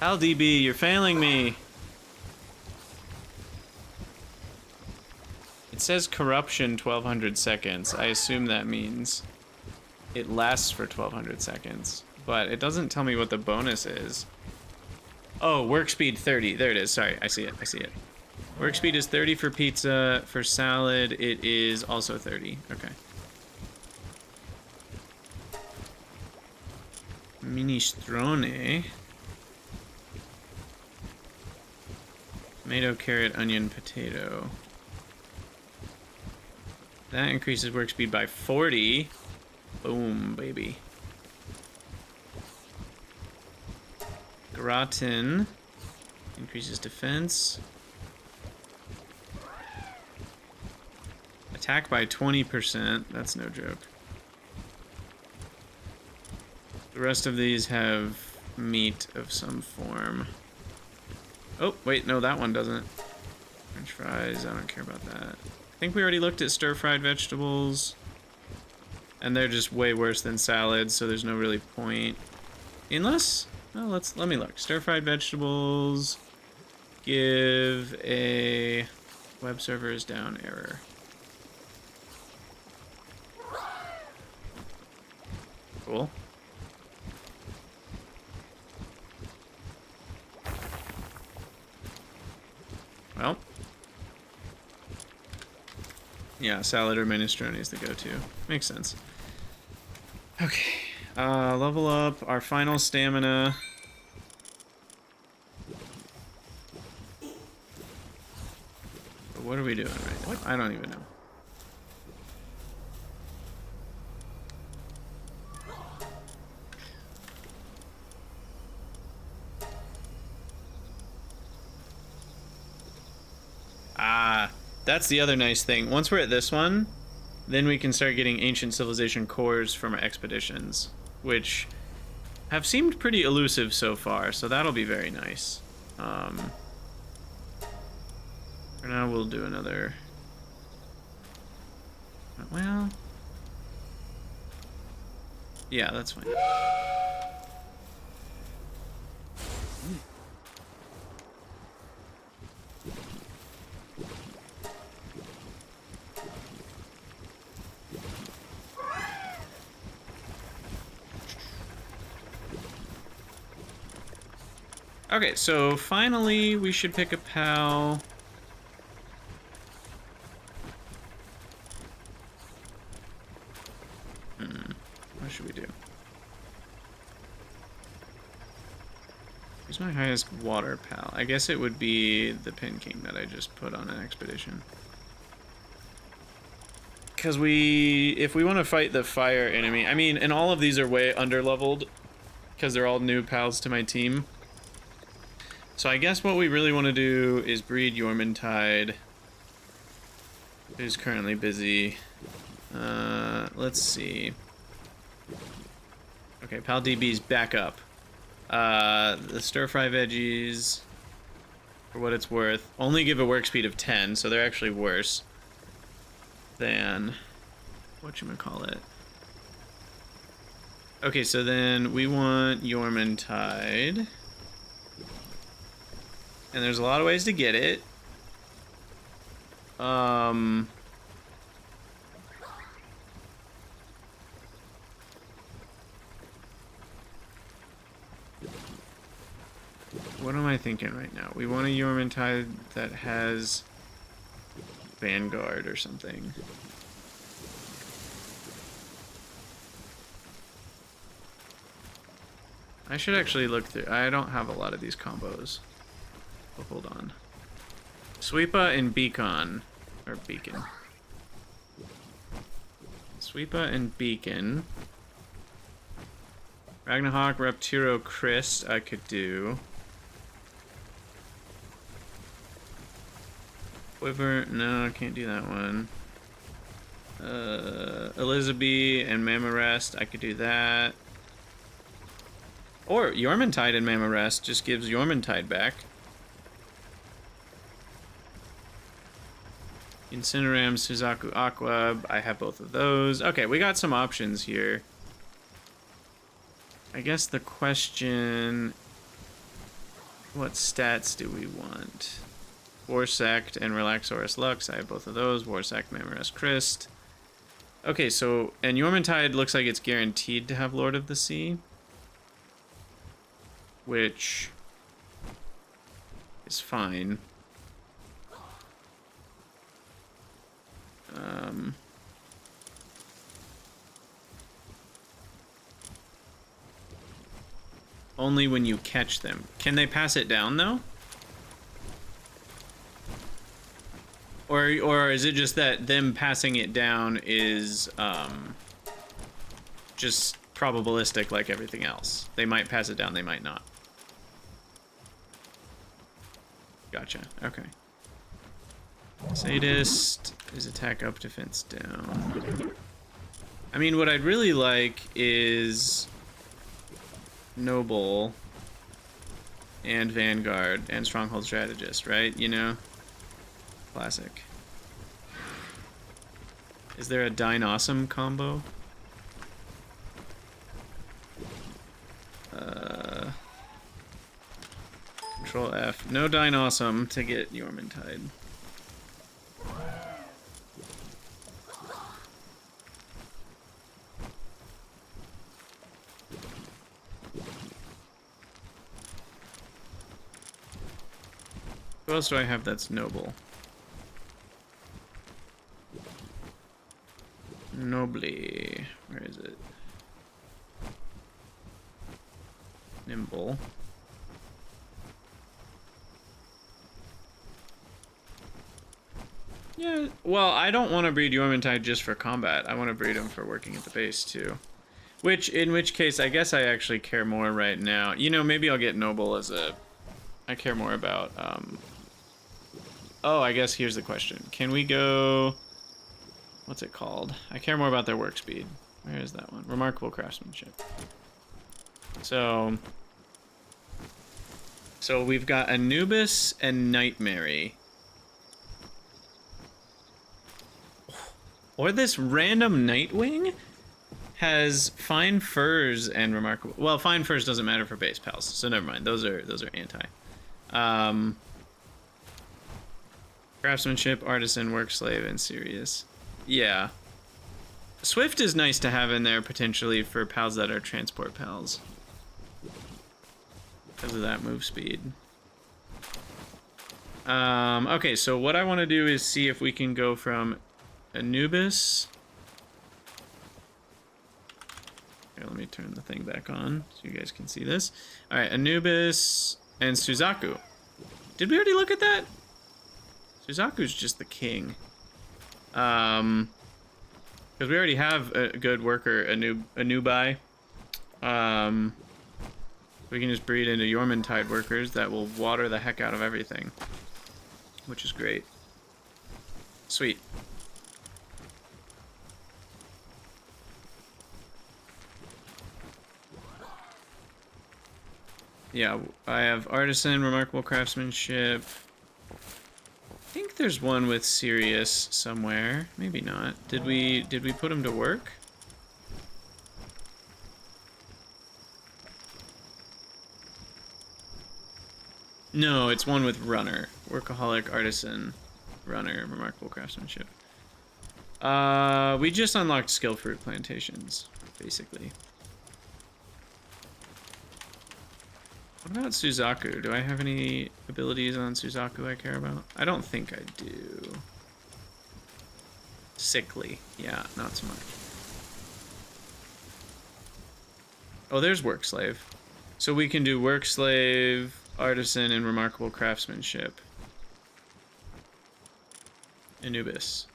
PalDB, you're failing me. It says corruption 1200 seconds. I assume that means it lasts for 1200 seconds. But it doesn't tell me what the bonus is. Oh, work speed 30. There it is. Sorry, I see it. I see it. Work speed is 30 for pizza. For salad, it is also 30. Okay. Minestrone. Tomato, carrot, onion, potato. That increases work speed by 40. Boom, baby. Gratin increases defense. Attack by 20%. That's no joke. The rest of these have meat of some form. Oh, wait, no, that one doesn't. French fries, I don't care about that. I think we already looked at stir-fried vegetables. And they're just way worse than salads, so there's no really point. Unless, well, let me look. Stir-fried vegetables give a web server is down error. Cool. Well. Yeah, salad or minestrone is the go-to. Makes sense. Okay. Level up our final stamina. But what are we doing right now? I don't even know. That's the other nice thing. Once we're at this one, then we can start getting ancient civilization cores from our expeditions, which have seemed pretty elusive so far, so that'll be very nice. For now, we'll do another... Well... Yeah, that's fine. Okay, so finally we should pick a pal. What should we do? Who's my highest water pal? I guess it would be the Pin King that I just put on an expedition. Because if we want to fight the fire enemy, I mean, and all of these are way under-leveled because they're all new pals to my team. So I guess what we really want to do is breed Jormuntide, who's currently busy. Let's see. Okay, Pal DB's back up. The stir-fry veggies, for what it's worth, only give a work speed of 10, so they're actually worse than whatchamacallit. Okay, so then we want Jormuntide. And there's a lot of ways to get it. What am I thinking right now? We want a Jormuntide that has Vanguard or something. I should actually look through. I don't have a lot of these combos. But hold on. Sweepa and Beacon. Or Beacon. Sweepa and Beacon. Ragnarok, Reptiro, Christ, I could do. Quiver, no, I can't do that one. Elizabeth and Mamarest, I could do that. Or Jormuntide and Mamarest just gives Jormuntide back. Incineram, Suzaku, Aqua, I have both of those. Okay, we got some options here. I guess the question, what stats do we want? Warsect and Relaxorus Lux, I have both of those. Warsect, Mamarest, Christ. Okay, so, and Jormuntide looks like it's guaranteed to have Lord of the Sea. Which is fine. Only when you catch them. Can they pass it down, though? Or is it just that them passing it down is just probabilistic like everything else? They might pass it down, they might not. Gotcha, okay. Sadist is attack up, defense down. I mean, what I'd really like is Noble and Vanguard and Stronghold Strategist, right? You know? Classic. Is there a Dine Awesome combo? Control F. No Dine Awesome to get Jormuntide. Who else do I have that's noble? Nobly. Where is it? Nimble. Yeah, well, I don't want to breed Jormuntide just for combat. I want to breed him for working at the base, too. In which case, I guess I actually care more right now. You know, maybe I'll get Noble as a... I care more about, Oh, I guess here's the question. Can we go... What's it called? I care more about their work speed. Where is that one? Remarkable craftsmanship. So we've got Anubis and Nightmare. Or this random Nightwing has fine furs and remarkable. Well, fine furs doesn't matter for base pals, so never mind. Those are anti. Craftsmanship, artisan, work slave, and serious. Yeah. Swift is nice to have in there potentially for pals that are transport pals. because of that move speed. Okay, so what I want to do is see if we can go from Anubis. Here, let me turn the thing back on so you guys can see this. All right, Anubis and Suzaku. Did we already look at that? Suzaku's just the king. Because we already have a good worker, Anubai. We can just breed into Jormuntide workers that will water the heck out of everything, which is great. Sweet. Yeah, I have artisan, remarkable craftsmanship. I think there's one with serious somewhere. Maybe not. Did we put him to work? No, it's one with runner. Workaholic, artisan, runner, remarkable craftsmanship. We just unlocked skill fruit plantations, basically. What about Suzaku? Do I have any abilities on Suzaku I care about? I don't think I do. Sickly. Yeah, not so much. Oh, there's work slave. So we can do work slave, artisan, and remarkable craftsmanship. Anubis.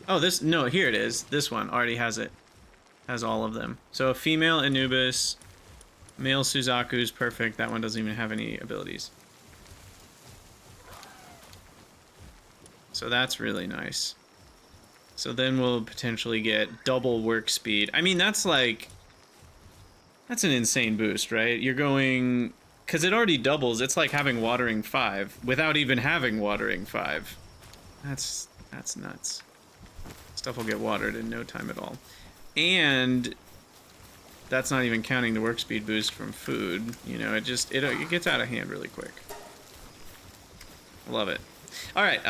Oh, this, no, here it is. This one already has it. Has all of them. So a female Anubis, male Suzaku's perfect. That one doesn't even have any abilities. So that's really nice. So then we'll potentially get double work speed. I mean, that's like, that's an insane boost, right? You're going, because it already doubles. It's like having Watering 5 without even having Watering 5. That's nuts. Stuff will get watered in no time at all. And that's not even counting the work speed boost from food. You know, it gets out of hand really quick. Love it. All right,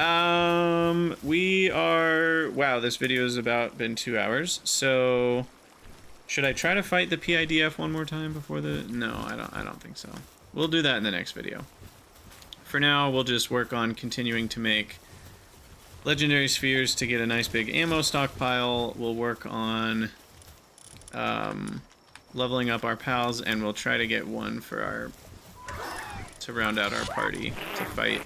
wow, this video has been 2 hours. So should I try to fight the PIDF one more time before the, no, I don't think so. We'll do that in the next video. For now, we'll just work on continuing to make legendary spheres to get a nice big ammo stockpile. We'll work on leveling up our pals, and we'll try to get one for to round out our party to fight.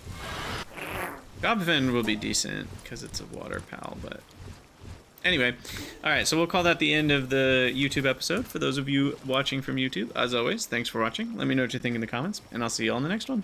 Gobfin will be decent because it's a water pal, but anyway. Alright, so we'll call that the end of the YouTube episode. For those of you watching from YouTube, as always, thanks for watching. Let me know what you think in the comments, and I'll see you all in the next one.